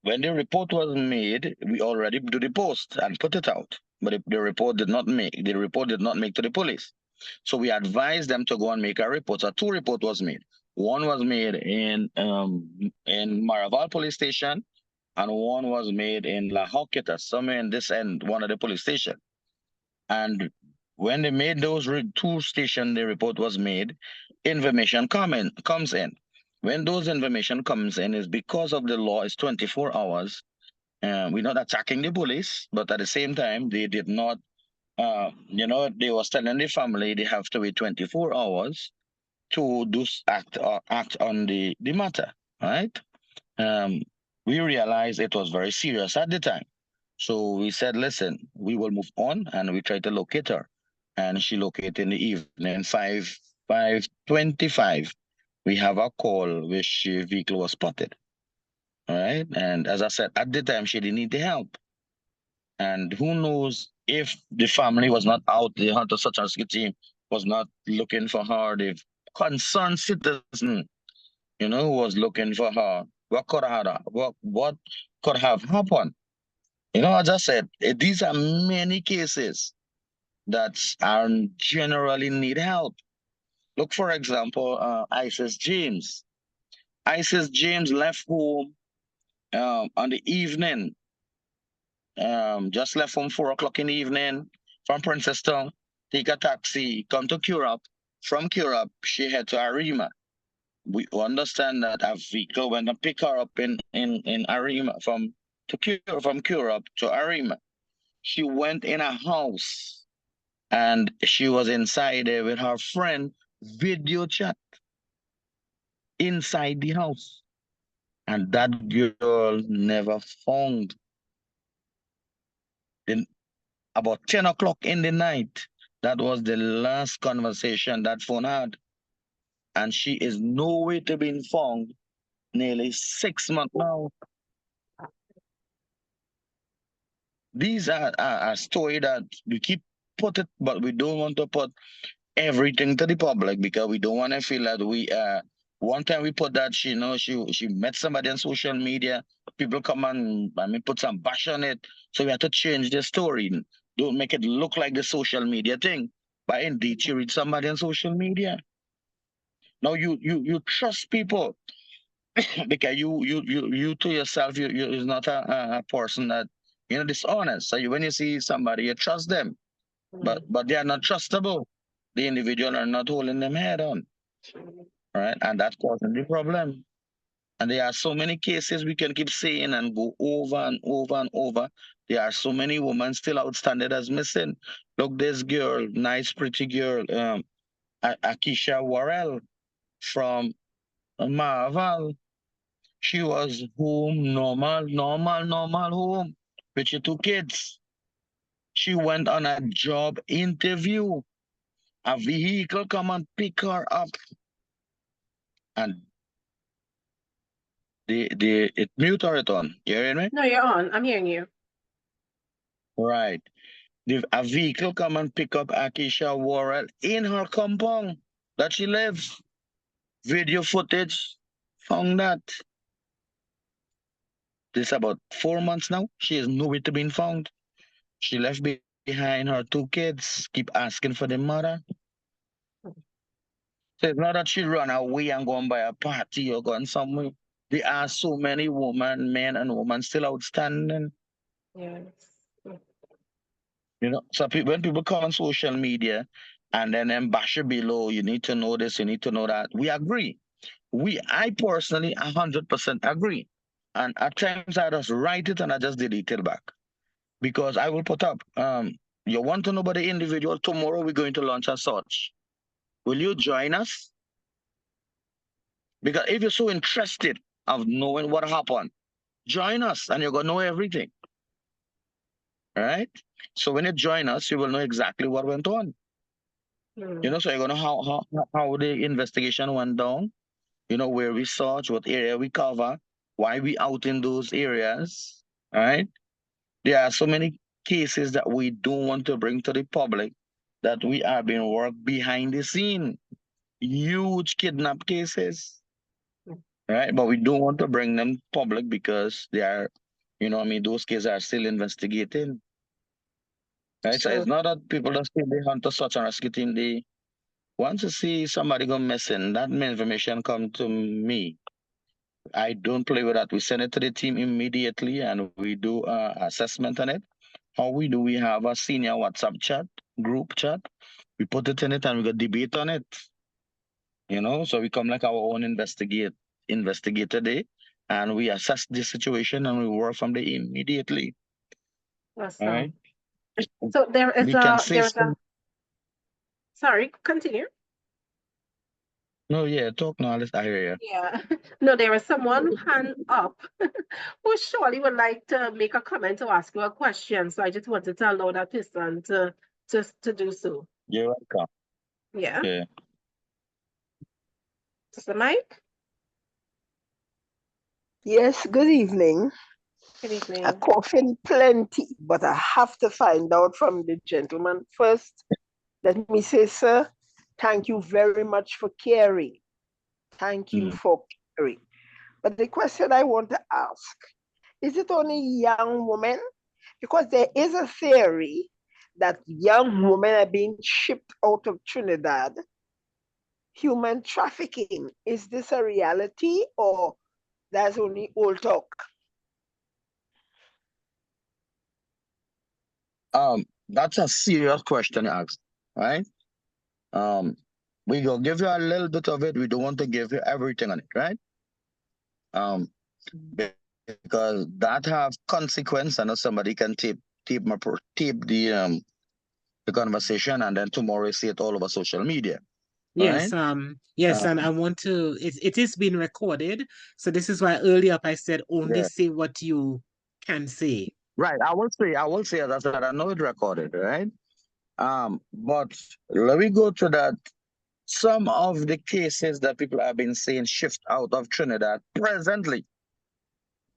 when the report was made, we already do the post and put it out, but the report did not make to the police. So we advised them to go and make a report. So two report was made. One was made in Maraval police station, and one was made in La Hoqueta, somewhere in this end, one of the police station. And when they made those two stations, the report was made, information comes in. When those information comes in, is because of the law is 24 hours. We're not attacking the police, but at the same time, they did not, they was telling the family they have to wait 24 hours to act on the matter, right? Um, we realized it was very serious at the time. So we said, listen, we will move on, and we tried to locate her. And she located in the evening, 5:25. We have a call which the vehicle was spotted. All right. And as I said, at the time she didn't need the help. And who knows if the family was not out, the Hunter Search and Rescue team was not looking for her, the concerned citizen, who was looking for her, what could have what could have happened? As I said, these are many cases that are generally need help. Look, for example, Isis James. Isis James left home on the evening, just left home 4 o'clock in the evening from Princeton, take a taxi, come to Curup. From Curup, she head to Arima. We understand that a vehicle went and pick her up in Arima from Curup to Arima. She went in a house, and she was inside there with her friend, video chat inside the house. And that girl never found. Then about 10 o'clock in the night, that was the last conversation that phone had. And she is nowhere to be found nearly 6 months now. These are a story that we keep put it, but we don't want to put everything to the public, because we don't want to feel that we one time we put that she met somebody on social media, people come and put some bash on it, so we have to change the story. Don't make it look like the social media thing, but indeed she read somebody on social media. Now you trust people because you to yourself, you is not a person that dishonest. So when you see somebody, you trust them, but they are not trustable. The individual are not holding them head on, right? And that's causing the problem. And there are so many cases we can keep saying and go over and over and over. There are so many women still outstanding as missing. Look, this girl, nice, pretty girl, Akisha Worrell from Marval. She was home, normal home with your two kids. She went on a job interview. A vehicle come and pick her up, and it mute or it on. You hearing me? No, you're on. I'm hearing you. Right. A vehicle come and pick up Akisha Worrell in her compound that she lives. Video footage found that. This about 4 months now. She is nowhere to be found. She left behind her two kids, keep asking for the mother. So it's not that she run away and go and buy a party or gone somewhere. There are so many women, men and women still outstanding. Yes. So when people come on social media and then bash it below, you need to know this, you need to know that. We agree. I personally 100% agree. And at times I just write it and I just delete it back, because I will put up, you want to know about the individual, tomorrow we're going to launch a search. Will you join us? Because if you're so interested of knowing what happened, join us and you're going to know everything. Right? So when you join us, you will know exactly what went on. Mm. So you're going to know how the investigation went down, where we search, what area we cover, why we out in those areas. Right? There are so many cases that we don't want to bring to the public that we are being worked behind the scene. Huge kidnap cases, right? But we don't want to bring them public because they are, those cases are still investigating. Right? So True. it's not that people don't see the hunter search and rescue team. They once you see somebody go missing, that information come to me. I don't play with that. We send it to the team immediately and we do assessment on it. How we do, we have a senior WhatsApp chat, group chat. We put it in it and we got debate on it. So we come like our own investigator day and we assess the situation and we work from there immediately. Awesome. Right? So there is We can say sorry, continue. No, yeah, talk now. I hear you. Yeah. No, there is someone hand up who surely would like to make a comment or ask you a question. So I just wanted to allow that person to do so. You're welcome. Yeah. Yeah. Mr. Mike? Yes, good evening. Good I'm evening. coughing plenty, but I have to find out from the gentleman first. Let me say, sir, thank you very much for caring. Thank you for caring. But the question I want to ask, is it only young women? Because there is a theory that young women are being shipped out of Trinidad. Human trafficking, is this a reality or that's only old talk? That's a serious question you ask, right? We will give you a little bit of it. We don't want to give you everything on it, right? Because that have consequence. I know somebody can tape the conversation and then tomorrow see it all over social media. Yes, Right? yes, and I want to, it is being recorded. So this is why earlier up I said only Yeah. say what you can say. Right. I will say, as I said, I know it recorded, right? But let me go to that. Some of the cases that people have been saying shift out of Trinidad presently,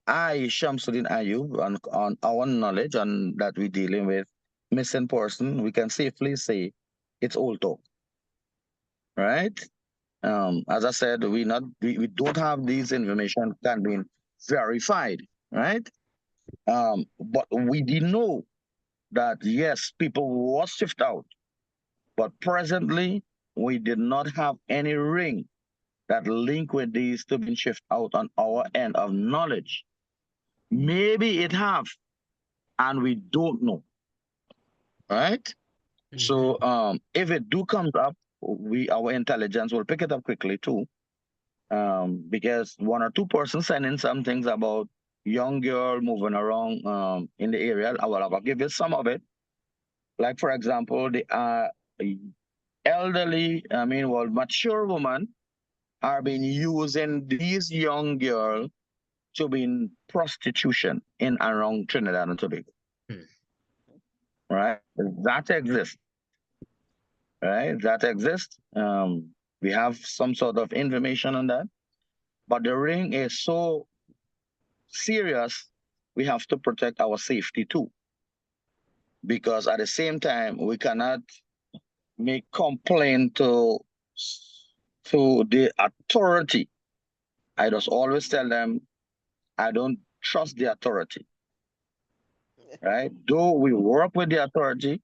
Shamsuddin Ayub, on our knowledge on that we're dealing with missing person, we can safely say it's old talk, right? As I said, we don't have these information can be verified, right? But we did know that yes, people was shift out, but presently we did not have any ring that link with these to be shift out on our end of knowledge. Maybe it have, and we don't know, right? So if it do comes up, our intelligence will pick it up quickly too. Because one or two persons sending some things about young girl moving around in the area. I'll give you some of it. Like for example, the elderly, mature women are being using these young girls to be in prostitution in around Trinidad and Tobago. Right? That exists. Right? That exists. We have some sort of information on that. But the ring is so serious, we have to protect our safety too. Because at the same time, we cannot make complaint to the authority. I just always tell them, I don't trust the authority. Right? Though we work with the authority,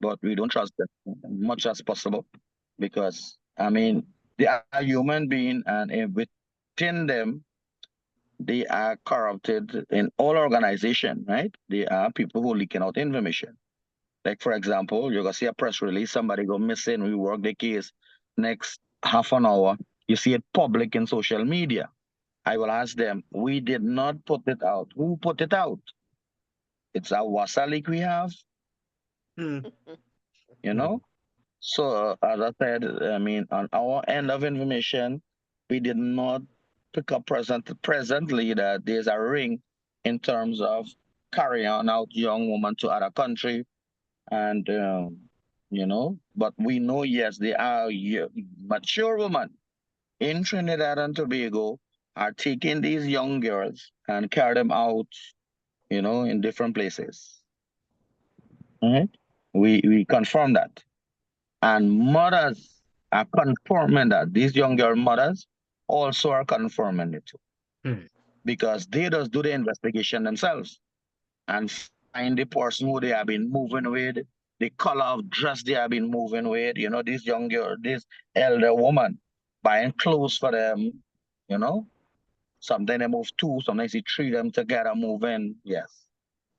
but we don't trust them much as possible. Because they are human beings, and within them, they are corrupted in all organization, right? They are people who leaking out information. Like for example, you're gonna see a press release, somebody go missing, we work the case, next half an hour, you see it public in social media. I will ask them, we did not put it out. Who put it out? It's a WhatsApp leak we have, you know? So as I said, on our end of information, we did not pick up presently that there's a ring in terms of carrying out young women to other country, and but we know, yes, they are mature women in Trinidad and Tobago are taking these young girls and carry them out, in different places. Right? We confirm that. And mothers are confirming that. These young girl mothers also are confirming it too. Hmm. Because they just do the investigation themselves and find the person who they have been moving with, the color of dress they have been moving with, this young girl, this elder woman, buying clothes for them, you know. Sometimes they move two, sometimes they three them together moving. Yes.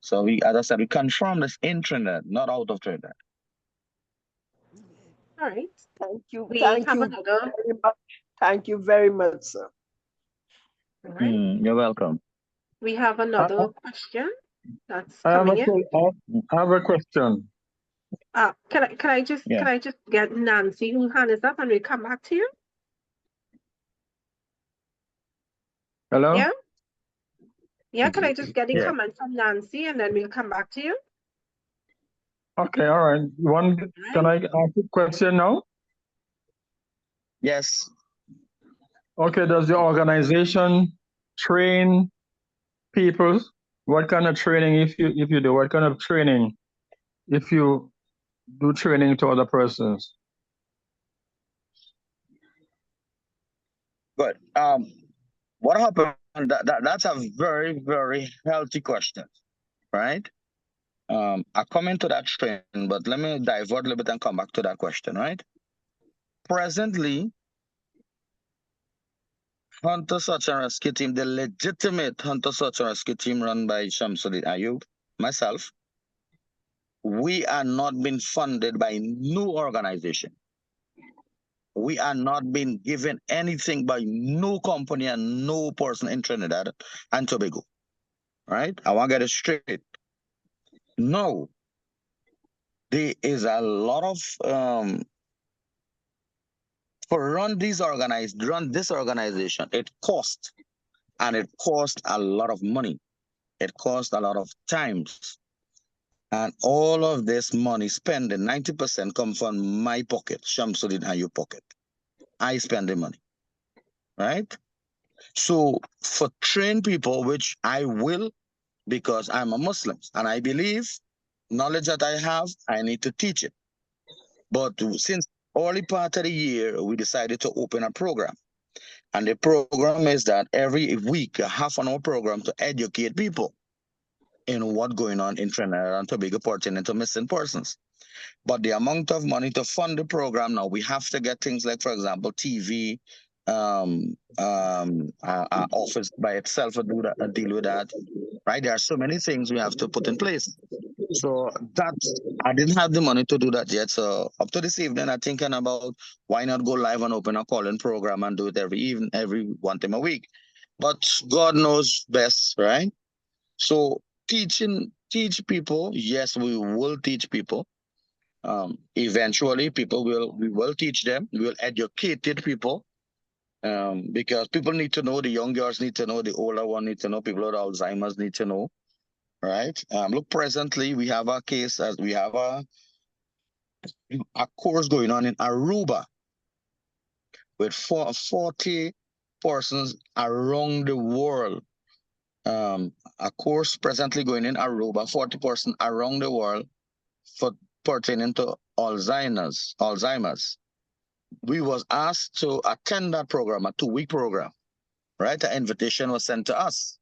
So we, as I said, we confirm this in Trinidad, not out of Trinidad. All right. Thank you. We Thank have you another. very much. Thank you very much, sir. All right. You're welcome. We have another question that's I have coming in. I have a question. Can I just get Nancy whose hand is up and we'll come back to you? Hello? Yeah? Yeah, can I just get the Yeah. comment from Nancy and then we'll come back to you? Okay, all right. Can I ask a question now? Yes. Okay, does your organization train people? What kind of training, if you do, what kind of training if you do training to other persons? Good. What happened? That's a very, very healthy question, right? I'll come into that training, but let me divert a little bit and come back to that question, right? Presently, Hunter Search and Rescue Team, the legitimate Hunter Search and Rescue Team run by Shamsuddin Ayub, myself, we are not being funded by no organization. We are not being given anything by no company and no person in Trinidad and Tobago, right? I want to get it straight. No, there is a lot of run this organization, it costs, and it costs a lot of money. It costs a lot of times. And all of this money spending, 90% come from my pocket, Shamsuddin Ayub pocket. I spend the money, right? So for trained people, which I will, because I'm a Muslim, and I believe knowledge that I have, I need to teach it. But since early part of the year, we decided to open a program. And the program is that every week, a half-an-hour program to educate people in what's going on in Trinidad and Tobago pertaining to missing persons. But the amount of money to fund the program now, we have to get things like, for example, TV, our office by itself to do that, deal with that, right? There are so many things we have to put in place. So I didn't have the money to do that yet. So up to this evening, I'm thinking about why not go live and open a call-in program and do it every one time a week. But God knows best, right? So teach people. Yes, we will teach people. Eventually, we will teach them. We will educate people. Because people need to know, the young girls need to know, the older one need to know, people with Alzheimer's need to know. Right. Look, presently we have a case as we have a course going on in Aruba with 40 persons around the world. A course presently going in Aruba, 40 persons around the world for pertaining to Alzheimer's. We was asked to attend that program, a 2-week program, right? The invitation was sent to us.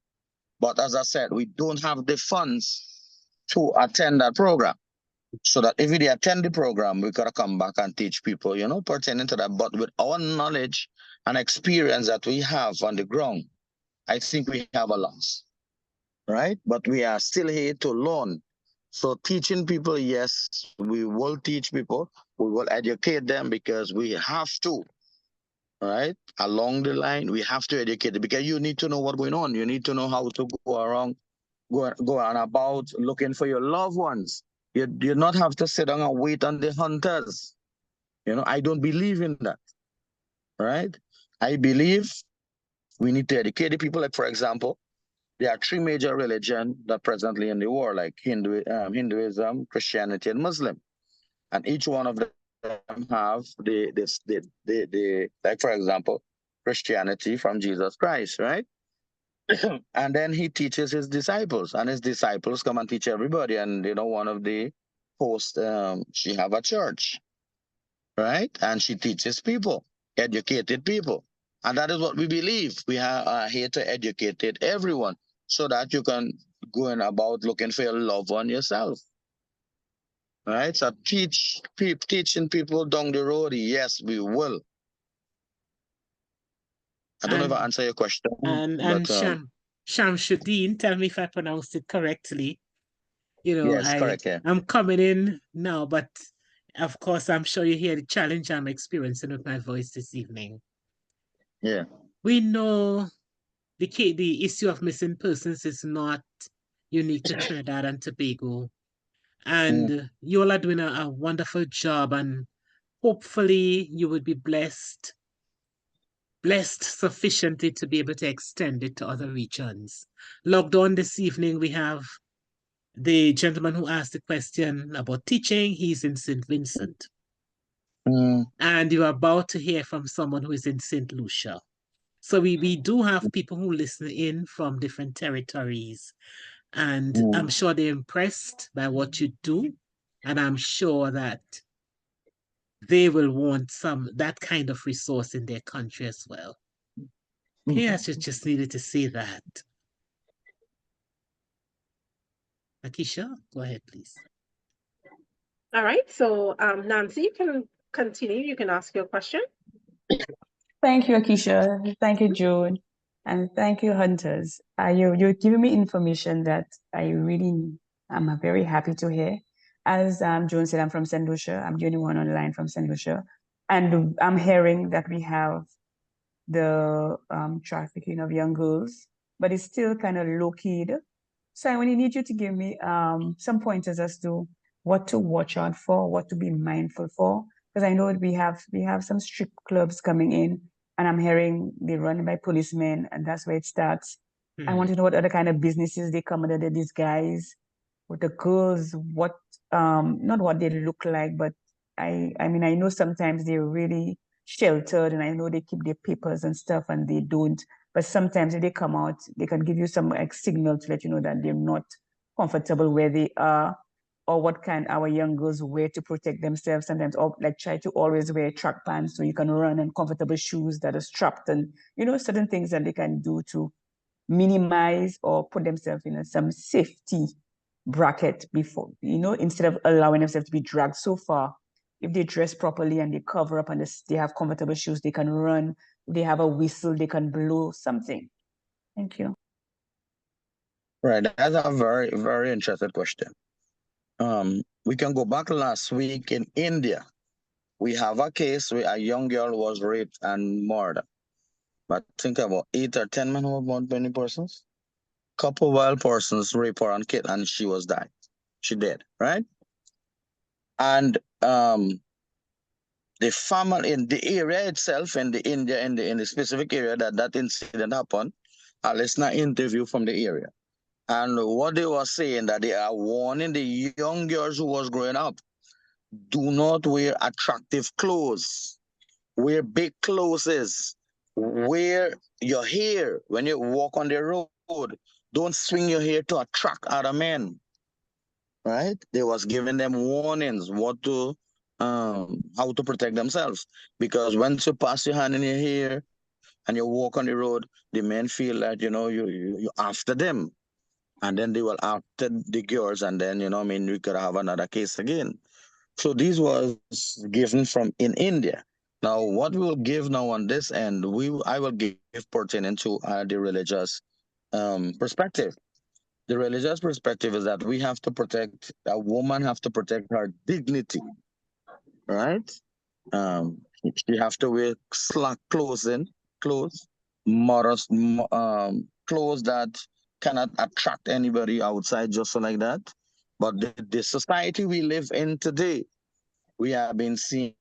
But as I said, we don't have the funds to attend that program. So that if we attend the program, we gotta come back and teach people, pertaining to that. But with our knowledge and experience that we have on the ground, I think we have a loss, right? But we are still here to learn. So teaching people, yes, we will teach people. We will educate them because we have to, right? Along the line, we have to educate them because you need to know what's going on. You need to know how to go around, go on about looking for your loved ones. You do not have to sit down and wait on the hunters. I don't believe in that, right? I believe We need to educate the people. Like, for example, there are three major religions that presently in the world, like Hinduism, Christianity, and Muslim. And each one of them have like, for example, Christianity from Jesus Christ, right? And then he teaches his disciples, and his disciples come and teach everybody. And one of the hosts, she have a church, right? And she teaches people, educated people. And that is what we believe. We are here to educate everyone so that you can go in about looking for your love on yourself. Right? So teaching people down the road, yes, we will. I don't know if I answer your question. And Shamsuddin, tell me if I pronounced it correctly. Yes, correct, yeah. I'm coming in now, but of course, I'm sure you hear the challenge I'm experiencing with my voice this evening. Yeah. We know the issue of missing persons is not unique to Trinidad and Tobago. And you all are doing a wonderful job, and hopefully you would be blessed sufficiently to be able to extend it to other regions. Logged on this evening, we have the gentleman who asked the question about teaching. He's in St. Vincent. And you're about to hear from someone who is in St. Lucia. So we do have people who listen in from different territories. And I'm sure they're impressed by what you do. And I'm sure that they will want that kind of resource in their country as well. Okay, I just needed to say that. Akisha, go ahead, please. All right, so Nancy, you can continue. You can ask your question. Thank you, Akisha. Thank you, Joan. And thank you, Hunters. You're giving me information that I'm very happy to hear. As Joan said, I'm from St. Lucia. I'm the only one on the line from St. Lucia. And I'm hearing that we have the trafficking of young girls, but it's still kind of low-keyed. So I only need you to give me some pointers as to what to watch out for, what to be mindful for, because I know we have some strip clubs coming in, and I'm hearing they're run by policemen, and that's where it starts. I want to know what other kind of businesses they come under these guys, with the girls, what not what they look like, but I mean I know sometimes they're really sheltered, and I know they keep their papers and stuff, and they don't. But sometimes if they come out, they can give you some signal to let you know that they're not comfortable where they are, or what can our young girls wear to protect themselves. Sometimes, or like try to always wear track pants so you can run, and comfortable shoes that are strapped, and certain things that they can do to minimize or put themselves in some safety bracket before, instead of allowing themselves to be dragged so far. If they dress properly and they cover up and they have comfortable shoes, they can run. If they have a whistle, they can blow something. Thank you. Right, that's a very, very interesting question. We can go back last week in India. We have a case where a young girl was raped and murdered. But think about 8 or 10 men who were born 20 persons. Couple wild persons raped her and killed, and she was died. She dead, right? And the family in the area itself, in the specific area that incident happened, I listened to an interview from the area. And what they were saying, that they are warning the young girls who was growing up, do not wear attractive clothes. Wear big clothes. Wear your hair when you walk on the road. Don't swing your hair to attract other men. Right? They was giving them warnings how to protect themselves. Because once you pass your hand in your hair and you walk on the road, the men feel that you after them. And then they will after the girls, and then we could have another case again. So this was given from in India. Now, what we will give now on this end, I will give pertaining to the religious perspective. The religious perspective is that we have to protect, a woman have to protect her dignity, right? She have to wear slack clothes, modest clothes that cannot attract anybody outside just like that. But the society we live in today, we have been seeing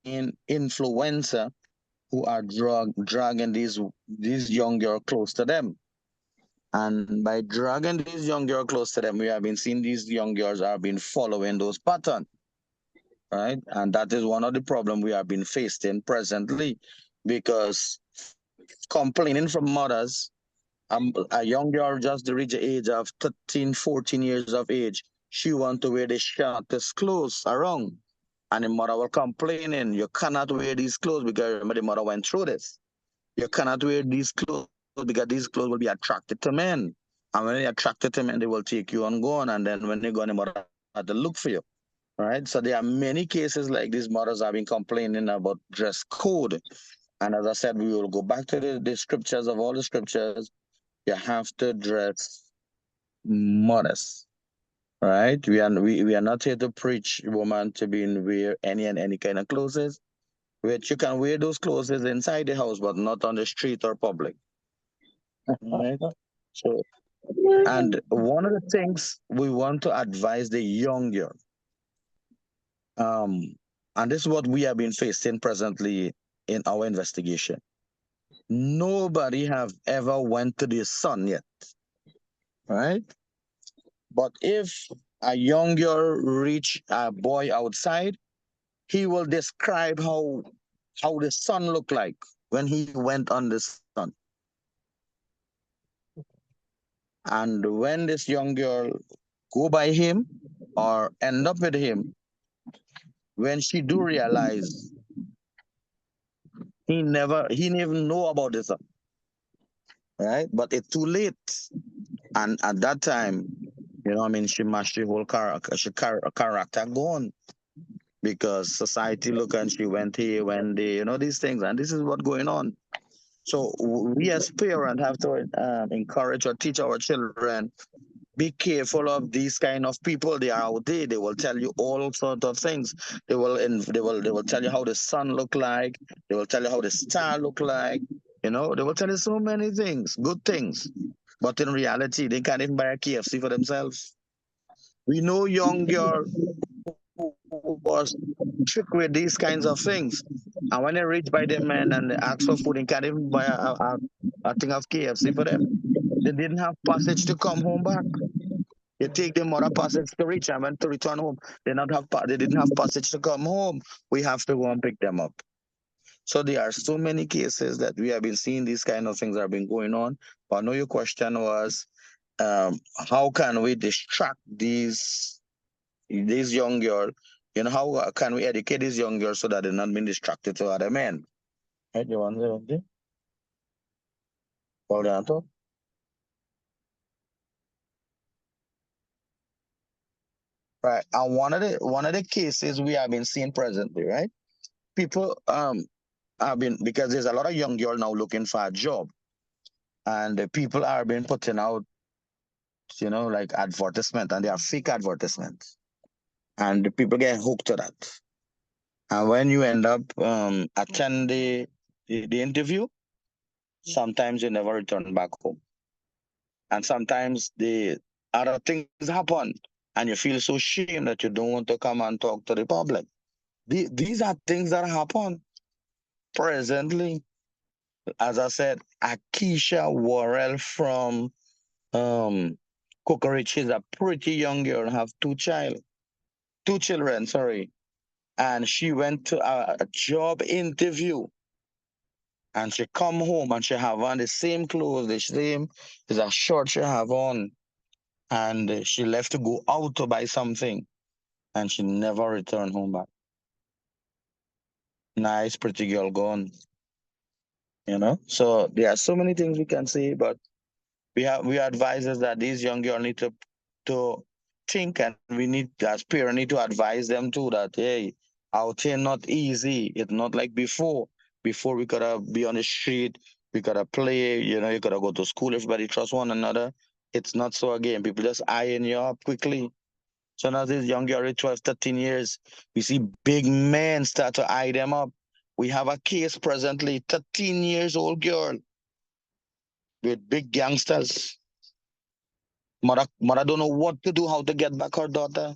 influencer who are dragging these young girls close to them. And by dragging these young girls close to them, we have been seeing these young girls have been following those patterns, right? And that is one of the problems we have been facing presently, because complaining from mothers, a young girl just reach the age of 13, 14 years of age, she want to wear the shortest clothes around. And the mother will complaining, you cannot wear these clothes because remember the mother went through this. You cannot wear these clothes because these clothes will be attracted to men. And when they attracted to men, they will take you on gone. And then when they go, the mother had to look for you. Right? So there are many cases like these mothers have been complaining about dress code. And as I said, we will go back to the scriptures of all the scriptures. You have to dress modest. Right? We are not here to preach woman to be in wear any kind of clothes. Which you can wear those clothes inside the house, but not on the street or public. Right? So, and one of the things we want to advise the younger, and this is what we have been facing presently in our investigation. Nobody have ever went to the sun yet, right? But if a young girl reach a boy outside, he will describe how the sun looked like when he went on the sun. And when this young girl go by him or end up with him, when she do realize he never even know about this, right? But it's too late. And at that time, she mashed the whole character gone, because society look and she went here, went there, these things, and this is what's going on. So we as parents have to encourage or teach our children, be careful of these kind of people. They are out there. They will tell you all sorts of things. They will tell you how the sun look like. They will tell you how the star look like. They will tell you so many things, good things. But in reality, they can't even buy a KFC for themselves. We know young girl who was tricked with these kinds of things. And when they reach by the men and they ask for food, they can't even buy a thing of KFC for them. They didn't have passage to come home back. You take them mother passage to reach and when to return home, they didn't have passage to come home. We have to go and pick them up. So there are so many cases that we have been seeing these kind of things that have been going on. But I know your question was, how can we distract these young girls? How can we educate these young girls so that they're not being distracted to other men? Right, you want to say something? Hold on to. Right. And one of the cases we have been seeing presently, right? People have been, because there's a lot of young girls now looking for a job. And the people are being putting out, like advertisement, and they are fake advertisements. And the people get hooked to that. And when you end up attending the interview, sometimes you never return back home. And sometimes the other things happen and you feel so ashamed that you don't want to come and talk to the public. These are things that happen presently. As I said, Akeisha Worrell from Cocorich is a pretty young girl, have two children, sorry. And she went to a job interview. And she come home and she have on the same clothes, the same is a shirt she have on. And she left to go out to buy something. And she never returned home back. Nice, pretty girl gone. So there are so many things we can say, but we advise us that these young girls need to think, and we need, as parents, need to advise them too that, hey, out here not easy. It's not like before. Before we could be on the street, we could play, you could go to school, everybody trust one another. It's not so again. People just eyeing you up quickly. So now these young girls, 12, 13 years, we see big men start to eye them up. We have a case presently, 13 years old girl with big gangsters. Mother don't know what to do, how to get back her daughter.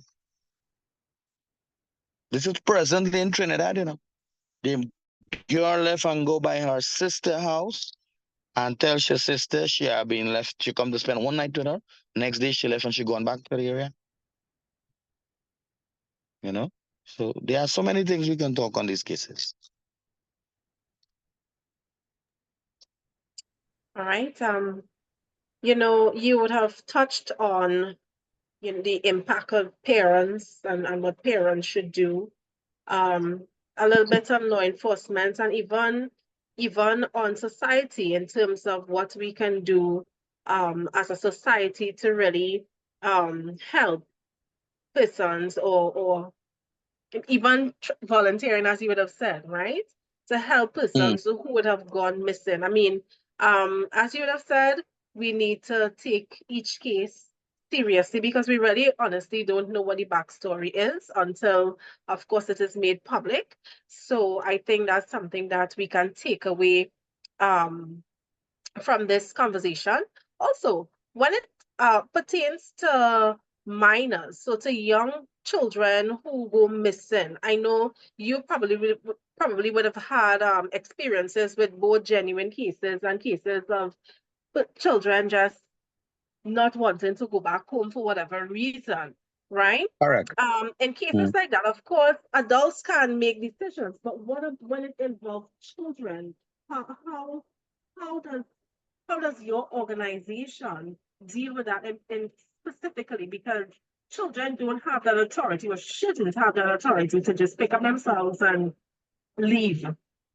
This is presently in Trinidad, They girl left and go by her sister house and tell her sister she had been left. She come to spend one night with her. Next day she left and she gone back to the area. You know? So there are so many things we can talk on these cases. All right. You know, you would have touched on, you know, the impact of parents and what parents should do. A little bit on law enforcement and even on society in terms of what we can do as a society to really help persons or even volunteering, as you would have said, right? To help persons who would have gone missing. I mean, as you would have said, we need to take each case seriously because we really honestly don't know what the backstory is until, of course, it is made public. So I think that's something that we can take away from this conversation. Also, when it pertains to minors, so to young children who go missing, I know you probably would have had experiences with both genuine cases and cases of children just not wanting to go back home for whatever reason, right? Correct. In cases like that, of course, adults can make decisions, but when it involves children? How does how does your organization deal with that in specifically because children don't have that authority or shouldn't have that authority to just pick up themselves and leave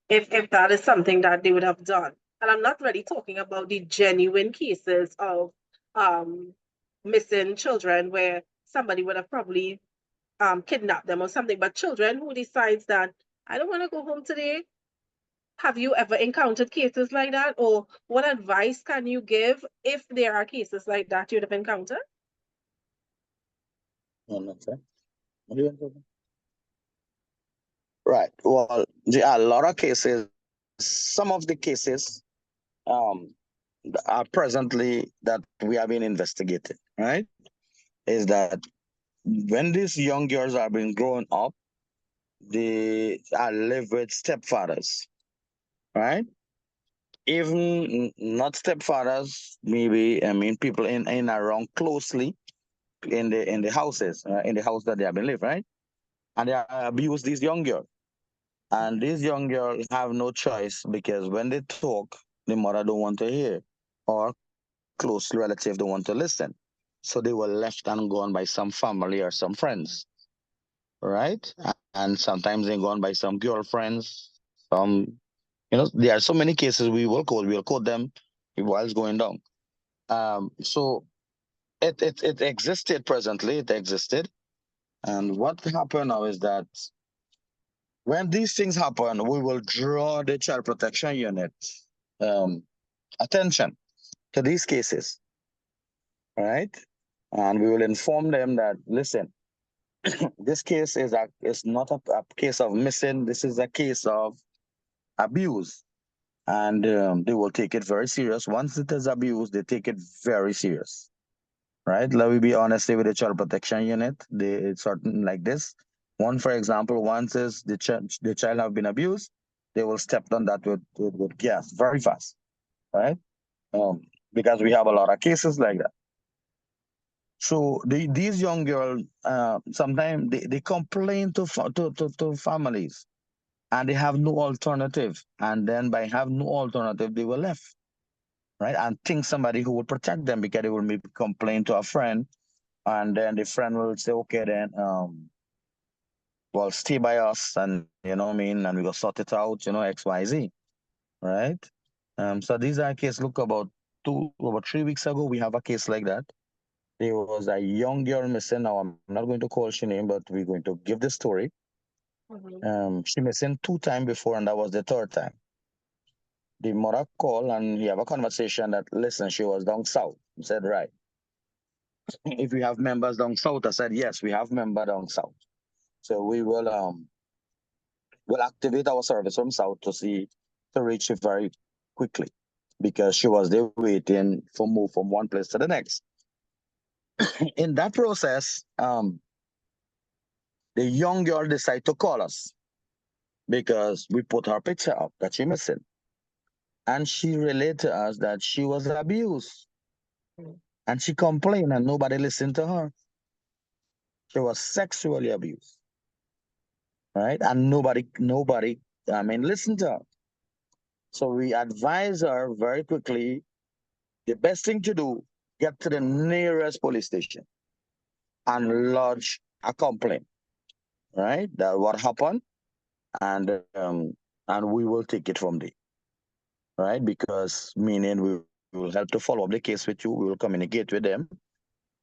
if that is something that they would have done. And I'm not really talking about the genuine cases of missing children where somebody would have probably kidnapped them or something, but children who decides that I don't want to go home today. Have you ever encountered cases like that? Or what advice can you give if there are cases like that you'd have encountered? Right. Well, there are a lot of cases. Some of the cases are presently that we have been investigating, right? Is that when these young girls are being grown up, they are live with stepfathers, right? Even not stepfathers, maybe I mean people in around closely in the houses, in the house that they have been live, right? And they abuse these young girls. And these young girls have no choice because when they talk, the mother don't want to hear, or close relative don't want to listen. So they were left and gone by some family or some friends, right? And sometimes they're gone by some girlfriends, some, there are so many cases we'll quote them while it's going down. So it existed presently, it existed. And what happened now is that when these things happen, we will draw the child protection unit attention to these cases, right? And we will inform them that, listen, this case is not a case of missing. This is a case of abuse. And they will take it very serious. Once it is abuse, they take it very serious, right? Let me be honest with the child protection unit. It's certain like this. One, for example, once is the child have been abused, they will step on that with gas very fast, right? Because we have a lot of cases like that. So these young girls, sometimes they complain to families, and they have no alternative. And then by having no alternative, they were left, right? And think somebody who would protect them because they will maybe complain to a friend, and then the friend will say, okay, then well, stay by us, and you know what I mean, and we go sort it out, XYZ, right? So these are cases. Look, about 3 weeks ago, we have a case like that. There was a young girl missing. Now I'm not going to call her name, but we're going to give the story. She missing 2 times before, and that was the 3rd time. The mother called and we have a conversation that, listen, she was down south. I said, right. If we have members down south, I said, yes, we have members down south. So we will we'll activate our service from south to reach her very quickly, because she was there waiting for move from one place to the next. In that process, the young girl decided to call us. because we put her picture up that she missing. And she relayed to us that she was abused. And she complained and nobody listened to her. She was sexually abused. Right? And nobody, listened to her. So we advise her very quickly, the best thing to do, get to the nearest police station and lodge a complaint. Right? That what happened, and we will take it from there. Right? Because meaning we will help to follow up the case with you. We will communicate with them.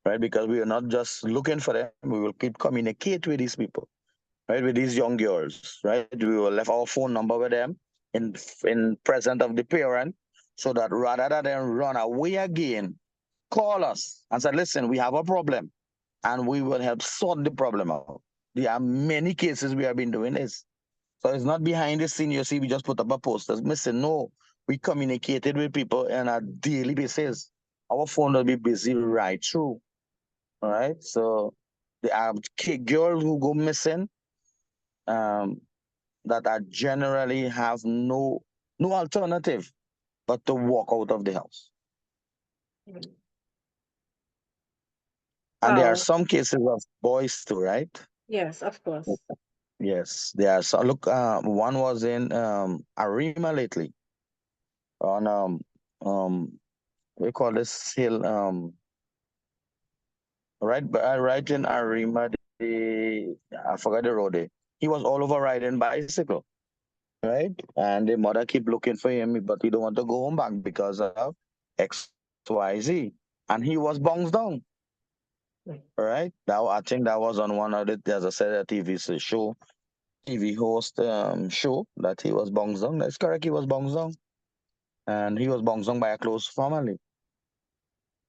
Right? Because we are not just looking for them. We will keep communicate with these people. Right? With these young girls. Right? We will leave our phone number with them in present of the parent, so that rather than run away again, call us and say, listen, we have a problem, and we will help sort the problem out. There are many cases we have been doing this. So it's not behind the scene, you see, we just put up a posters missing. No, we communicated with people on a daily basis. Our phone will be busy right through. All right. So the girls who go missing, that are generally have no alternative but to walk out of the house. And there are some cases of boys too, right? Yes, of course. Yes, there are. So look, one was in Arima lately on we call this hill right in Arima. I forgot the road. He was all over riding bicycle, right? And the mother keep looking for him, but he don't want to go home back because of XYZ, and he was bounced down. Right? That I think that was on one of the, as I said, a TV host show that he was bounced down. That's correct. He was bounced down, and he was bounced down by a close family.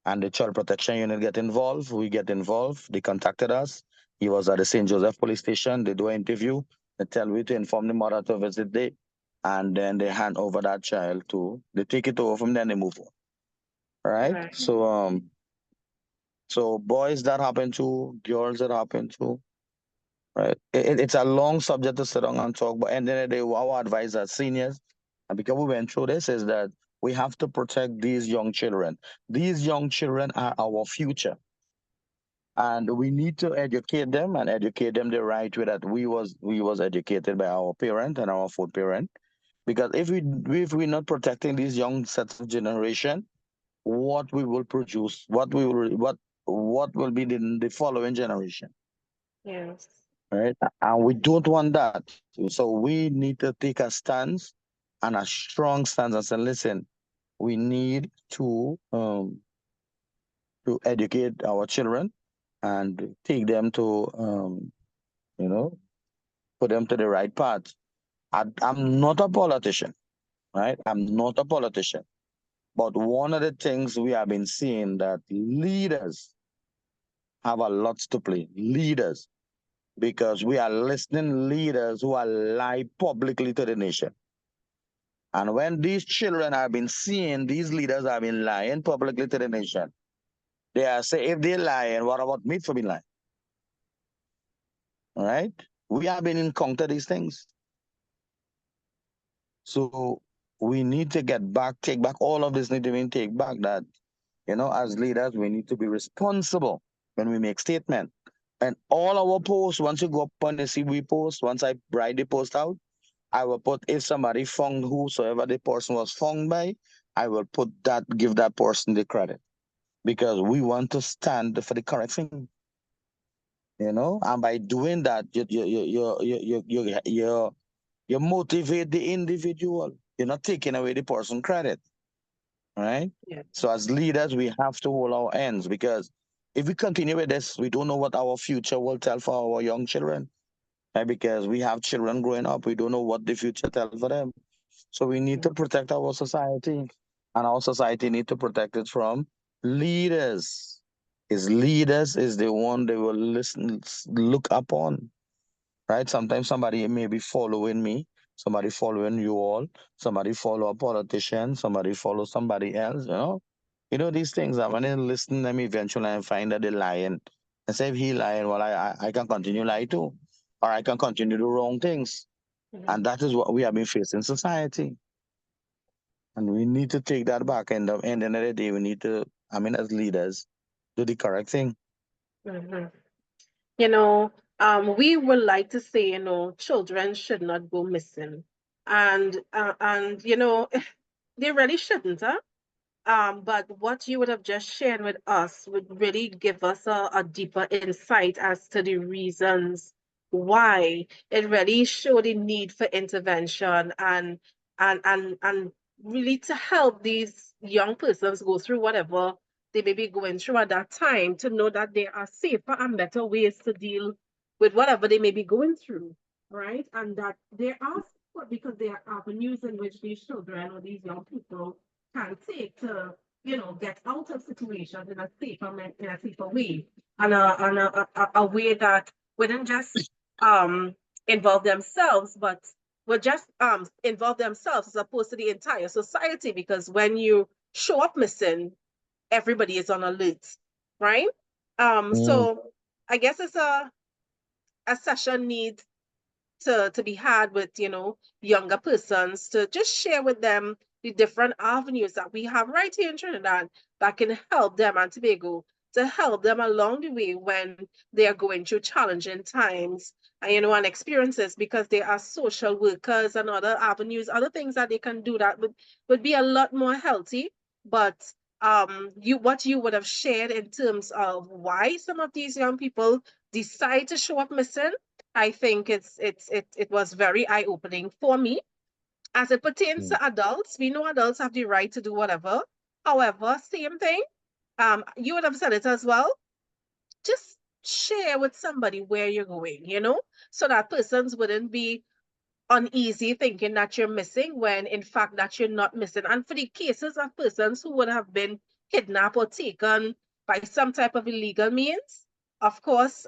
And the child protection unit get involved. We get involved. They contacted us. He was at the St. Joseph police station. They do an interview. They tell me to inform the mother to visit day, and then they hand over that child to. They take it over from then they move on. Right? Right. So boys that happen to, girls that happen to. Right? It's a long subject to sit down and talk, but at the end of the day, our advice as seniors, and because we went through this, is that we have to protect these young children. These young children are our future. And we need to educate them and educate them the right way that we was educated by our parent and our fourth parent. Because if we're not protecting these young sets of generation, what we will produce, what will be the following generation. Yes. Right? And we don't want that. So we need to take a stance, and a strong stance, and say, listen, we need to educate our children and take them to put them to the right path. I'm not a politician, right? I'm not a politician. But one of the things we have been seeing, that leaders have a lot to play. Leaders. Because we are listening leaders who are lie publicly to the nation. And when these children have been seeing these leaders have been lying publicly to the nation, they are saying, if they're lying, what about me for being lying? All right? We have been encounter these things. So we need to take back all of this, need to be take back that, as leaders, we need to be responsible when we make statements. And all our posts, once you go up on the CB post, once I write the post out, I will put, if somebody found whosoever the person was found by, I will give that person the credit, because we want to stand for the correct thing. And by doing that, you motivate the individual. You're not taking away the person credit, right? Yeah. So as leaders, we have to hold our ends, because if we continue with this, we don't know what our future will tell for our young children. Right? Because we have children growing up, we don't know what the future tells for them. So we need to protect our society, and our society need to protect it from leaders. Leaders is the one they will look upon, right? Sometimes somebody may be following me, somebody following you all, somebody follow a politician, somebody follow somebody else, these things. I'm going to listen to them eventually and find that they're lying. And say, if he lying, well, I can continue lie too. Or I can continue to do wrong things. And that is what we have been facing in society. And we need to take that back. And at the end of the day, we need to, I mean, as leaders, do the correct thing. You know, we would like to say, you know, children should not go missing. And you know, they really shouldn't, huh? But what you would have just shared with us would really give us a deeper insight as to the reasons why it really showed the need for intervention and really to help these young persons go through whatever they may be going through at that time, to know that there are safer and better ways to deal with whatever they may be going through, right? And that there are, because there are avenues in which these children or these young people can take to, you know, get out of situations in a safer way, and a way that wouldn't just involve themselves, but would just involve themselves as opposed to the entire society. Because when you show up missing, everybody is on alert, right? So I guess it's a session need to be had with, you know, younger persons, to just share with them the different avenues that we have right here in Trinidad that can help them, and Tobago, to help them along the way when they are going through challenging times and, you know, and experiences, because there are social workers and other avenues, other things that they can do that would be a lot more healthy. But what you would have shared in terms of why some of these young people decide to show up missing, I think it was very eye-opening for me. As it pertains to adults, we know adults have the right to do whatever. However, same thing, you would have said it as well. Just share with somebody where you're going, you know, so that persons wouldn't be uneasy thinking that you're missing when in fact that you're not missing. And for the cases of persons who would have been kidnapped or taken by some type of illegal means, of course,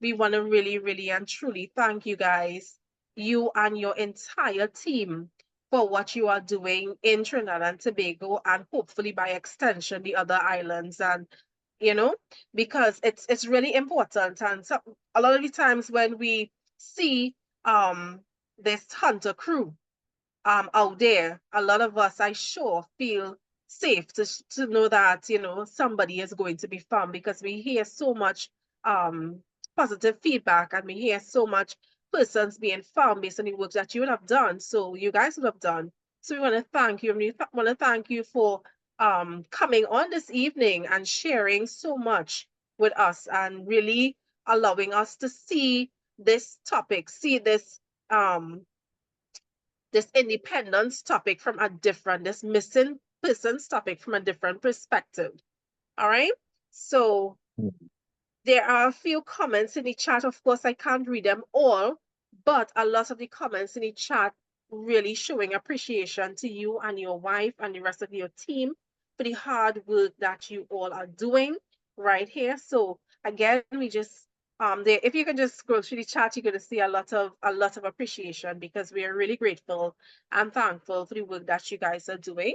we want to really, really and truly thank you guys, you and your entire team, for what you are doing in Trinidad and Tobago, and hopefully by extension the other islands. And you know, because it's really important. And so a lot of the times when we see this hunter crew out there, a lot of us, I sure, feel safe to know that, you know, somebody is going to be found, because we hear so much positive feedback, and we hear so much persons being found based on the work that you would have done, so you guys would have done. So we want to thank you, and we want to thank you for coming on this evening and sharing so much with us, and really allowing us to see this topic, see this this independence topic from a different, this missing persons topic from a different perspective. All right. So there are a few comments in the chat. Of course, I can't read them all, but a lot of the comments in the chat really showing appreciation to you and your wife and the rest of your team for the hard work that you all are doing right here. So again, we just there, if you can just scroll through the chat, you're going to see a lot of appreciation, because we are really grateful and thankful for the work that you guys are doing.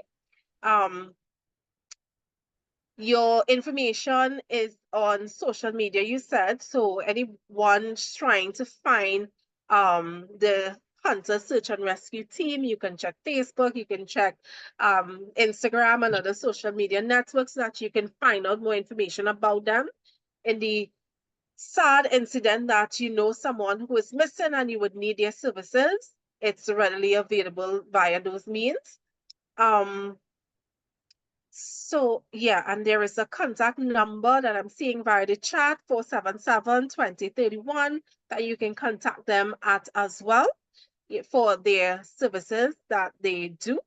Your information is on social media, you said, so anyone trying to find the Hunter Search and Rescue Team, you can check Facebook, you can check Instagram and other social media networks, so that you can find out more information about them. In the sad incident that you know someone who is missing and you would need their services, it's readily available via those means. So yeah, and there is a contact number that I'm seeing via the chat, 477-2031, that you can contact them at as well for their services that they do.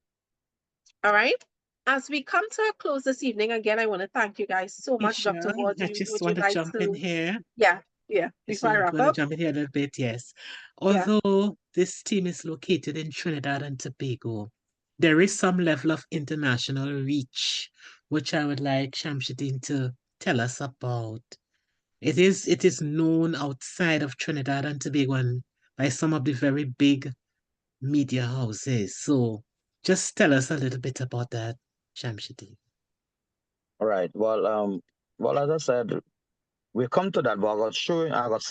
All right. As we come to a close this evening, again, I want to thank you guys so much. Isha, Dr. Ward, I just would you want to like jump in here. Yeah, Just before I wrap want to up. jump in here a little bit, yes. Yeah. Although this team is located in Trinidad and Tobago, there is some level of international reach, which I would like Shamsuddin to tell us about. It is known outside of Trinidad and Tobago and by some of the very big media houses. So just tell us a little bit about that, Shamsuddin. All right. Well, as I said, we come to that, but I got show you, I got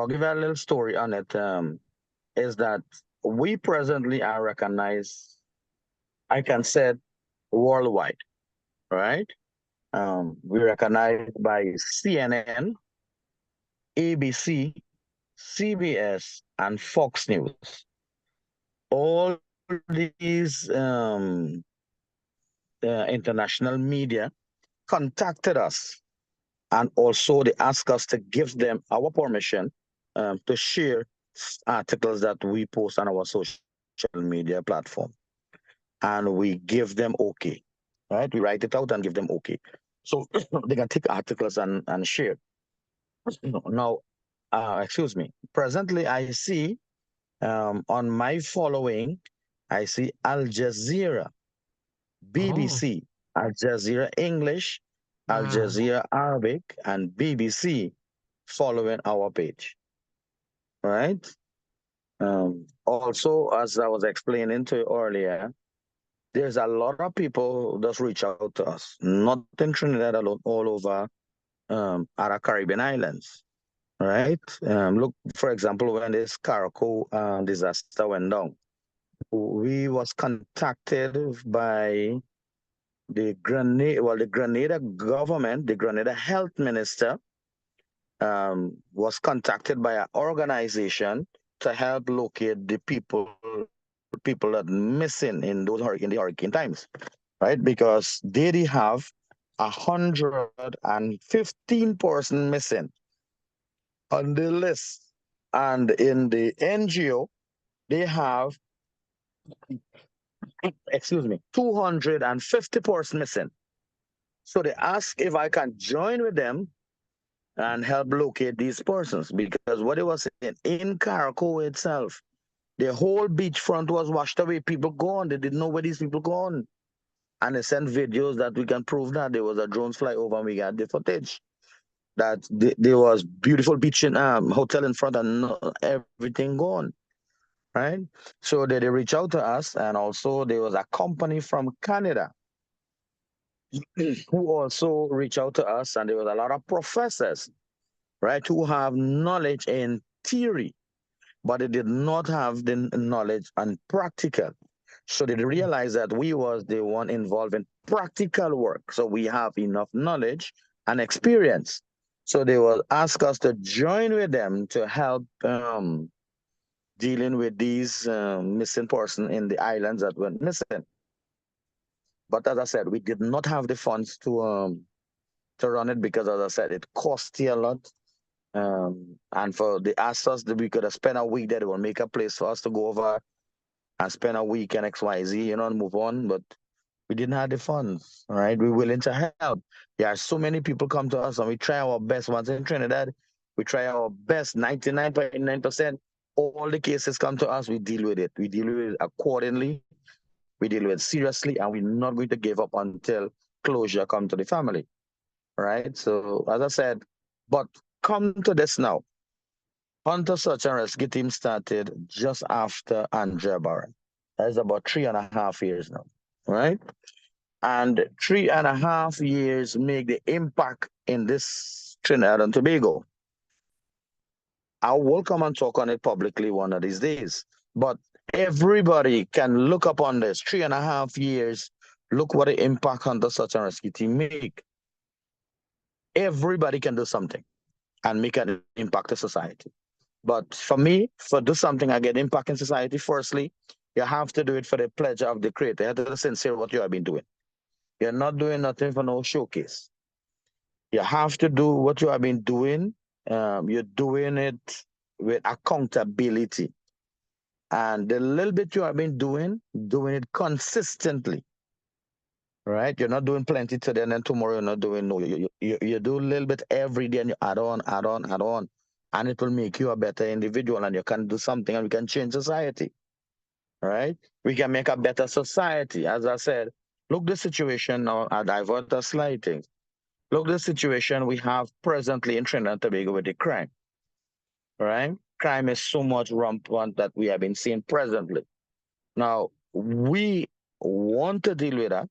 give you a little story on it. is that we presently are recognized, I can say, worldwide, right? We're recognized by CNN, ABC, CBS, and Fox News. All these international media contacted us, and also they asked us to give them our permission to share articles that we post on our social media platform. And we give them okay, right? We write it out and give them okay. So they can take articles and share. Now, excuse me. Presently, I see on my following, I see Al Jazeera, BBC, Al Jazeera English, Al Wow. Jazeera Arabic, and BBC following our page, right? Also, as I was explaining to you earlier, there's a lot of people that reach out to us, not in Trinidad alone, all over other Caribbean islands, right? Look, for example, when this Caracol disaster went down, we was contacted by the Grenada government, the Grenada health minister, was contacted by an organization to help locate the people that missing in the hurricane times, right? Because they have 115 person missing on the list, and in the NGO they have, excuse me, 250 person missing. So they ask if I can join with them and help locate these persons, because what it was in Caracol itself, the whole beachfront was washed away. People gone. They didn't know where these people gone. And they sent videos that we can prove that there was a drones fly over and we got the footage. That there was beautiful beach in hotel in front and everything gone, right? So they reach out to us, and also there was a company from Canada who also reached out to us, and there was a lot of professors, right, who have knowledge in theory, but they did not have the knowledge and practical. So they realized that we was the one involved in practical work. So we have enough knowledge and experience. So they will ask us to join with them to help dealing with these missing person in the islands that went missing. But as I said, we did not have the funds to run it, because, as I said, it cost you a lot. And for the asked us that we could have spent a week there, they will make a place for us to go over and spend a week in XYZ, and move on. But we didn't have the funds, all right? We're willing to help. There are so many people come to us, and we try our best. Once in Trinidad, we try our best. 99.9%, all the cases come to us, we deal with it. We deal with it accordingly. We deal with it seriously, and we're not going to give up until closure come to the family, right? So, as I said, but come to this now. Hunter Search and Rescue Team started just after Andrea Barron. That is about 3.5 years now, right? And 3.5 years make the impact in this Trinidad and Tobago. I will come and talk on it publicly one of these days. But everybody can look upon this 3.5 years. Look what the impact Hunter Search and Rescue Team make. Everybody can do something and make an impact to society. But for me, for do something I get impact in society, firstly, you have to do it for the pleasure of the creator. You have to be sincere what you have been doing. You're not doing nothing for no showcase. You have to do what you have been doing. You're doing it with accountability. And the little bit you have been doing it consistently. Right? You're not doing plenty today and then tomorrow you're not doing no. You do a little bit every day, and you add on. And it will make you a better individual, and you can do something, and we can change society. Right? We can make a better society. As I said, look the situation now. I divert a slight thing. Look the situation we have presently in Trinidad and Tobago with the crime. Right? Crime is so much rampant that we have been seeing presently. Now, we want to deal with that,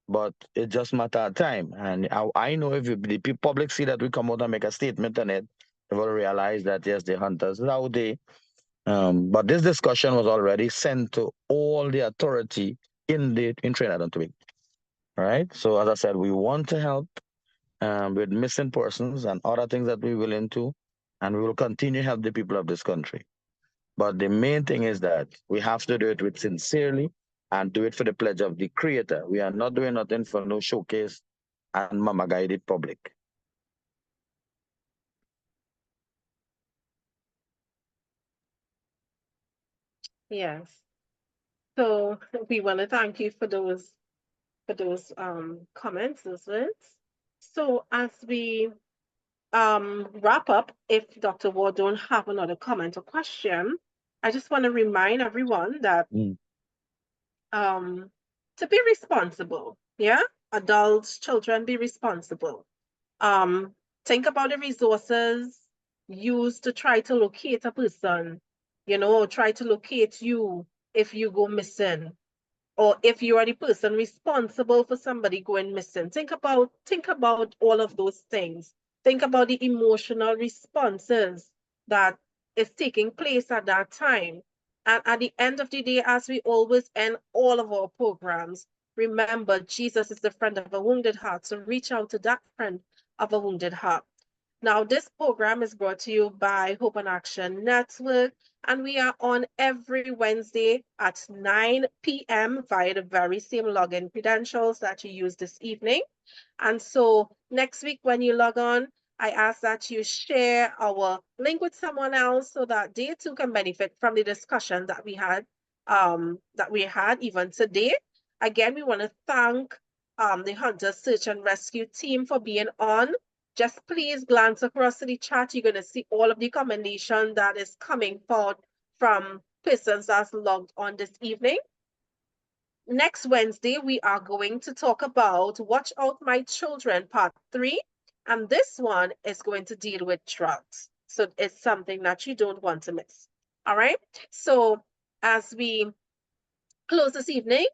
but it just matter of time. And I know if the public see that we come out and make a statement on it, they will realize that, yes, the hunters are out there, But this discussion was already sent to all the authority in Trinidad and Tobago. All right. So as I said, we want to help with missing persons and other things that we're willing to, and we will continue to help the people of this country. But the main thing is that we have to do it with sincerely and do it for the pledge of the Creator. We are not doing nothing for no showcase and mama guided public. Yes. So we want to thank you for those comments, those words. So as we wrap up, if Dr. Ward don't have another comment or question, I just want to remind everyone that to be responsible, yeah? Adults, children, be responsible. Think about the resources used to try to locate a person, you know, try to locate you if you go missing, or if you are the person responsible for somebody going missing. Think about all of those things. Think about the emotional responses that is taking place at that time. And at the end of the day, as we always end all of our programs, remember, Jesus is the friend of a wounded heart. So reach out to that friend of a wounded heart. Now, this program is brought to you by Hope and Action Network, and we are on every Wednesday at 9 p.m. via the very same login credentials that you used this evening. And so next week when you log on, I ask that you share our link with someone else so that they too can benefit from the discussion that we had even today. Again, we want to thank the Hunter Search and Rescue team for being on. Just please glance across to the chat. You're going to see all of the commendation that is coming forward from persons that's logged on this evening. Next Wednesday, we are going to talk about Watch Out My Children, Part 3. And this one is going to deal with drugs. So it's something that you don't want to miss. All right. So as we close this evening,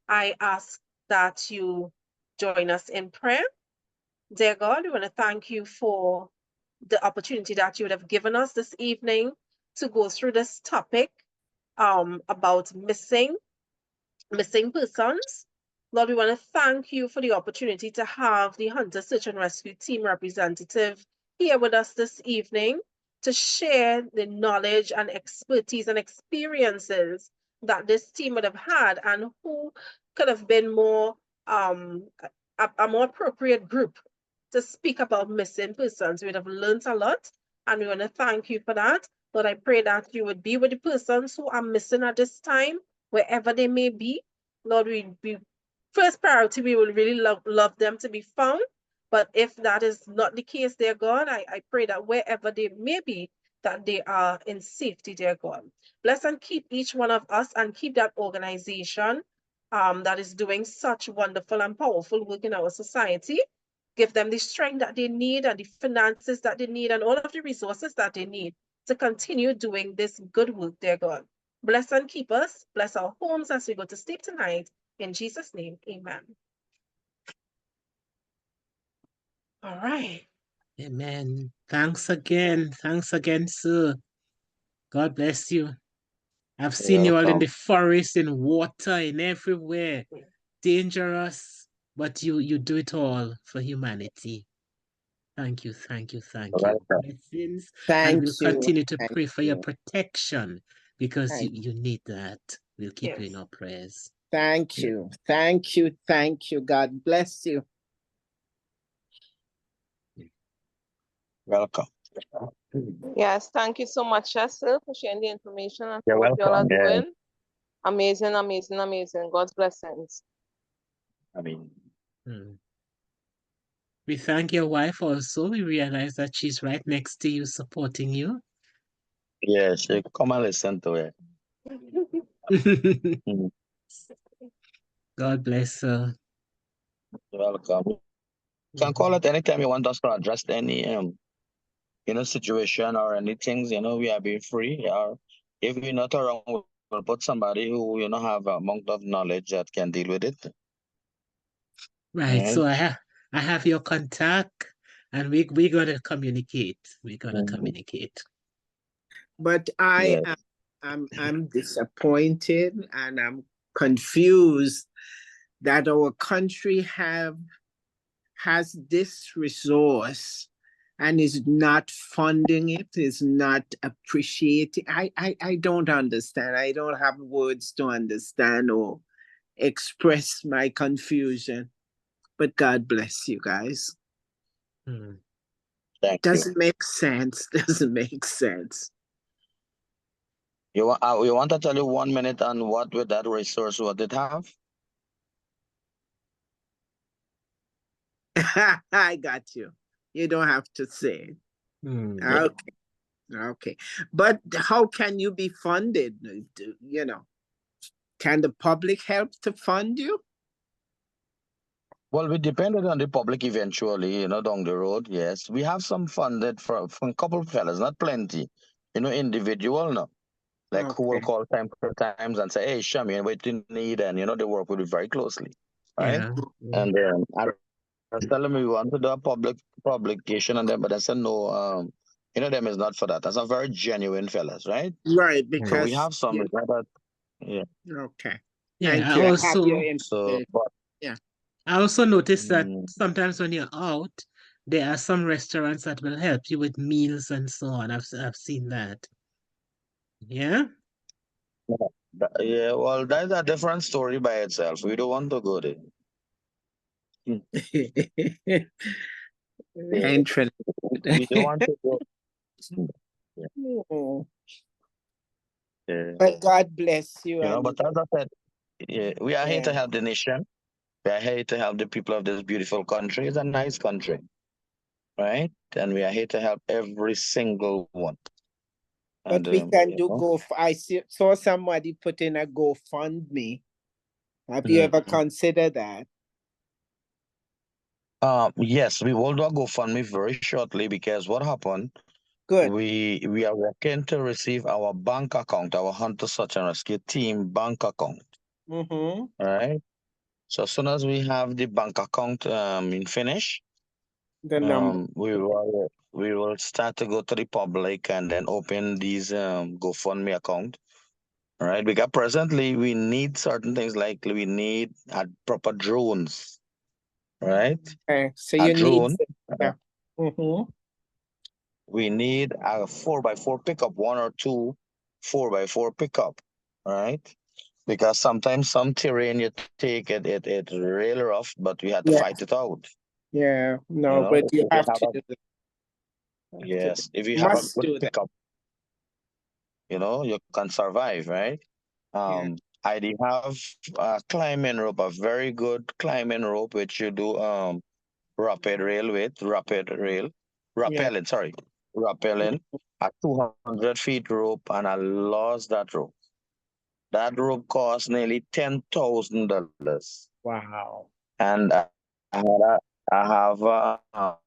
I ask that you join us in prayer. Dear God, we want to thank you for the opportunity that you would have given us this evening to go through this topic about missing persons. Lord, we want to thank you for the opportunity to have the Hunter Search and Rescue team representative here with us this evening to share the knowledge and expertise and experiences that this team would have had, and who could have been more a more appropriate group to speak about missing persons. We would have learned a lot, and we want to thank you for that. Lord, I pray that you would be with the persons who are missing at this time, wherever they may be. Lord, we first priority, we will really love them to be found. But if that is not the case, dear God, I pray that wherever they may be, that they are in safety, dear God. Bless and keep each one of us, and keep that organization that is doing such wonderful and powerful work in our society. Give them the strength that they need, and the finances that they need, and all of the resources that they need to continue doing this good work, dear God. Bless and keep us. Bless our homes as we go to sleep tonight. In Jesus' name, amen. All right. Amen. Thanks again. Thanks again, sir. God bless you. I've seen you all in the forest, in water, in everywhere. Dangerous, but you do it all for humanity. Thank you, thank you, thank you. Blessings. And we'll continue to pray for your protection, because you need that. We'll keep you in our prayers. Thank you. Thank you. Thank you. God bless you. Welcome. Yes, thank you so much, sir, for sharing the information and You're what you all are welcome. Yeah. doing. Amazing, amazing, amazing. God's blessings. I mean, we thank your wife also. We realize that she's right next to you, supporting you. yeah, she come and listen to it. God bless her. You're welcome. You can call it anytime you want us to address any situation or anything, we are being free. Or if we're not around, we'll put somebody who, have a amount of knowledge that can deal with it. Right. So I have your contact, and we're gonna communicate. We're gonna communicate. But I I'm disappointed and I'm confused that our country has this resource and is not funding it, is not appreciating. I don't understand. I don't have words to understand or express my confusion. But God bless you guys. Hmm. Thank you. Doesn't make sense. Doesn't make sense. You want to tell you 1 minute on what with that resource, what it have? I got you. You don't have to say it. Hmm. Okay. Okay. But how can you be funded? You know, can the public help to fund you? Well, we depended on the public eventually, down the road. Yes, we have some funded from a couple of fellas, not plenty. Individual, no. Like who will Okay. call time for times and say, "Hey, Shami, what do you need?" And they work with it very closely, right? Yeah. And I was telling me we want to do a publication on them, but I said no. Them is not for that. That's a very genuine fellas, right? Right, So we because have some. yeah, It's not that, yeah. okay. Yeah. Thank I you. I have your also So, information. but Yeah. I also noticed that mm, sometimes when you're out, there are some restaurants that will help you with meals and so on. I've seen that. Yeah. yeah, well, that's a different story by itself. We don't want to go there. Yeah, Interesting. we don't want to go. Yeah, Oh, yeah. but God bless you and But as I said, yeah, we are here to yeah. help the nation. We are here to help the people of this beautiful country. It's a nice country, right? And we are here to help every single one. But And we can do saw somebody put in a GoFundMe. Have you ever considered that? yes, we will do a GoFundMe very shortly because what happened? Good. We are working to receive our bank account, our Hunter Search and Rescue Team bank account. Mm-hmm. All right. So as soon as we have the bank account in finish, The number. we will start to go to the public and then open these GoFundMe account. All right. Because presently we need certain things like we need proper drones. Right. Okay. So A you need drone. yeah. Mm-hmm. We need a 4x4 pickup, one or two 4x4 pickup, right? Because sometimes some terrain you take it really rough, but we had to Yeah. fight it out. Yeah. No, but you If you have have to do that. yes, if you have a Must good do that. pickup, you can survive, right? Yeah. I did have a climbing rope, a very good climbing rope, which you do rapid rail with, Yeah. rappelling, sorry, rappelling, a 200 feet rope, and I lost that rope. That rope cost nearly $10,000. Wow. And I have a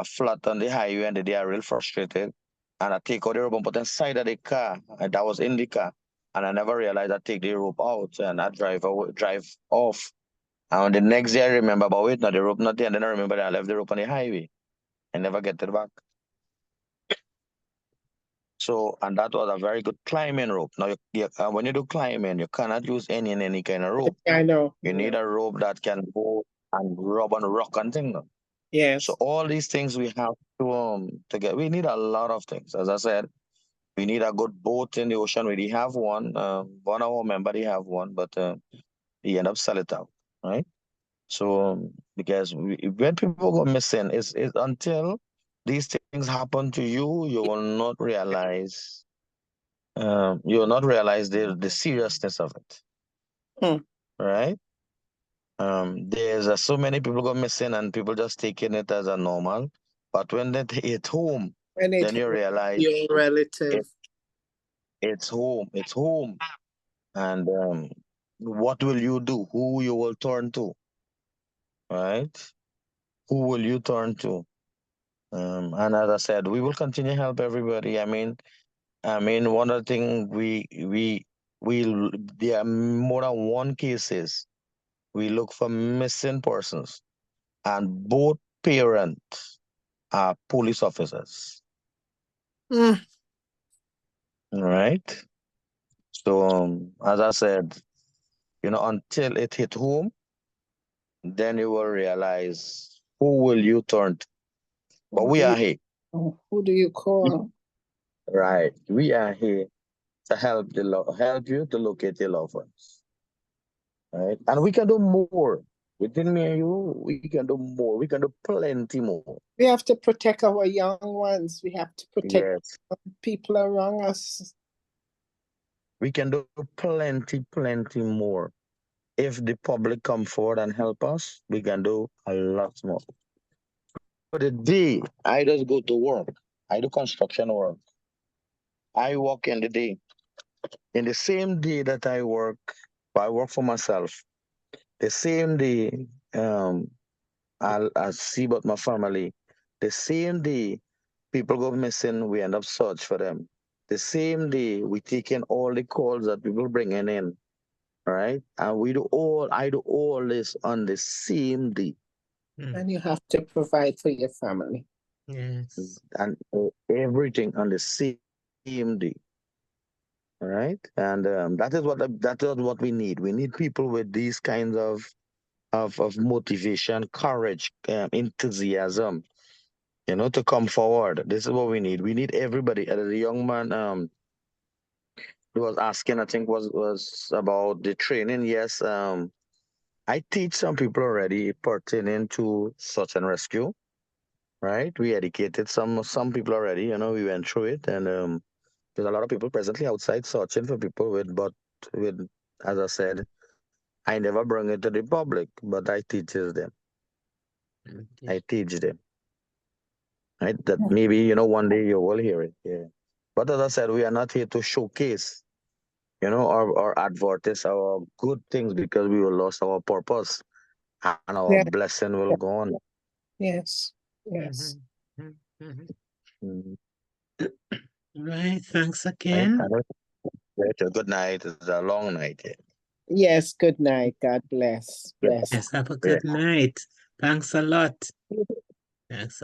flat on the highway, and they are real frustrated. And I take out the rope and put inside of the car, and that was in the car. And I never realized I take the rope out, and I drive off. And the next day I remember, but wait, now the rope not there. And then I remember that I left the rope on the highway. I never get it back. So, and that was a very good climbing rope. Now, when you do climbing, you cannot use any kind of rope. I know. You need a rope that can go and rub on rock and thing. Yes. So all these things we have to get. We need a lot of things. As I said, we need a good boat in the ocean. We already have one. One of our members they have one, but he end up sell it out, right? So because when people go missing, it's until these things happen to you, you will not realize the seriousness of it, right? There's so many people go missing and people just taking it as a normal, but when they hit home, And then you realize your relative. it's home, and what will you do? Who you will turn to, right? Who will you turn to? And as I said, we will continue to help everybody. I mean, one of the things we there are more than one cases. We look for missing persons, and both parents are police officers. Mm. Right? So as I said, until it hit home, then you will realize who will you turn to. But we are here. Who do you call? Right. We are here to help you to locate your loved ones. Right. And we can do more. Within me and you, we can do more. We can do plenty more. We have to protect our young ones. We have to protect people around us. We can do plenty more. If the public come forward and help us, we can do a lot more. For the day, I just go to work. I do construction work. I work in the day. In the same day that I work for myself. The same day, I'll see about my family. The same day, people go missing, we end up search for them. The same day, we take in all the calls that people bringing in, right? And I do all this on the same day. And you have to provide for your family. Yes. And everything on the same day. All right, and that is what we need. We need people with these kinds of motivation, courage, enthusiasm, to come forward. This is what we need. We need everybody. The young man who was asking, I think was about the training. Yes, I teach some people already pertaining to search and rescue. Right, we educated some people already. We went through it, and there's a lot of people presently outside searching for people with, as I said, I never bring it to the public, but I teaches them. Okay. I teach them. Right? That maybe, one day you will hear it. Yeah. But as I said, we are not here to showcase, or advertise our good things because we will lose our purpose and our blessing will go on. Yes. Yes. Mhm. Right. Thanks again. Good night. It's a long night. Yeah. Yes. Good night. God bless. Bless. Yes. Have a good night. Thanks a lot. Thanks.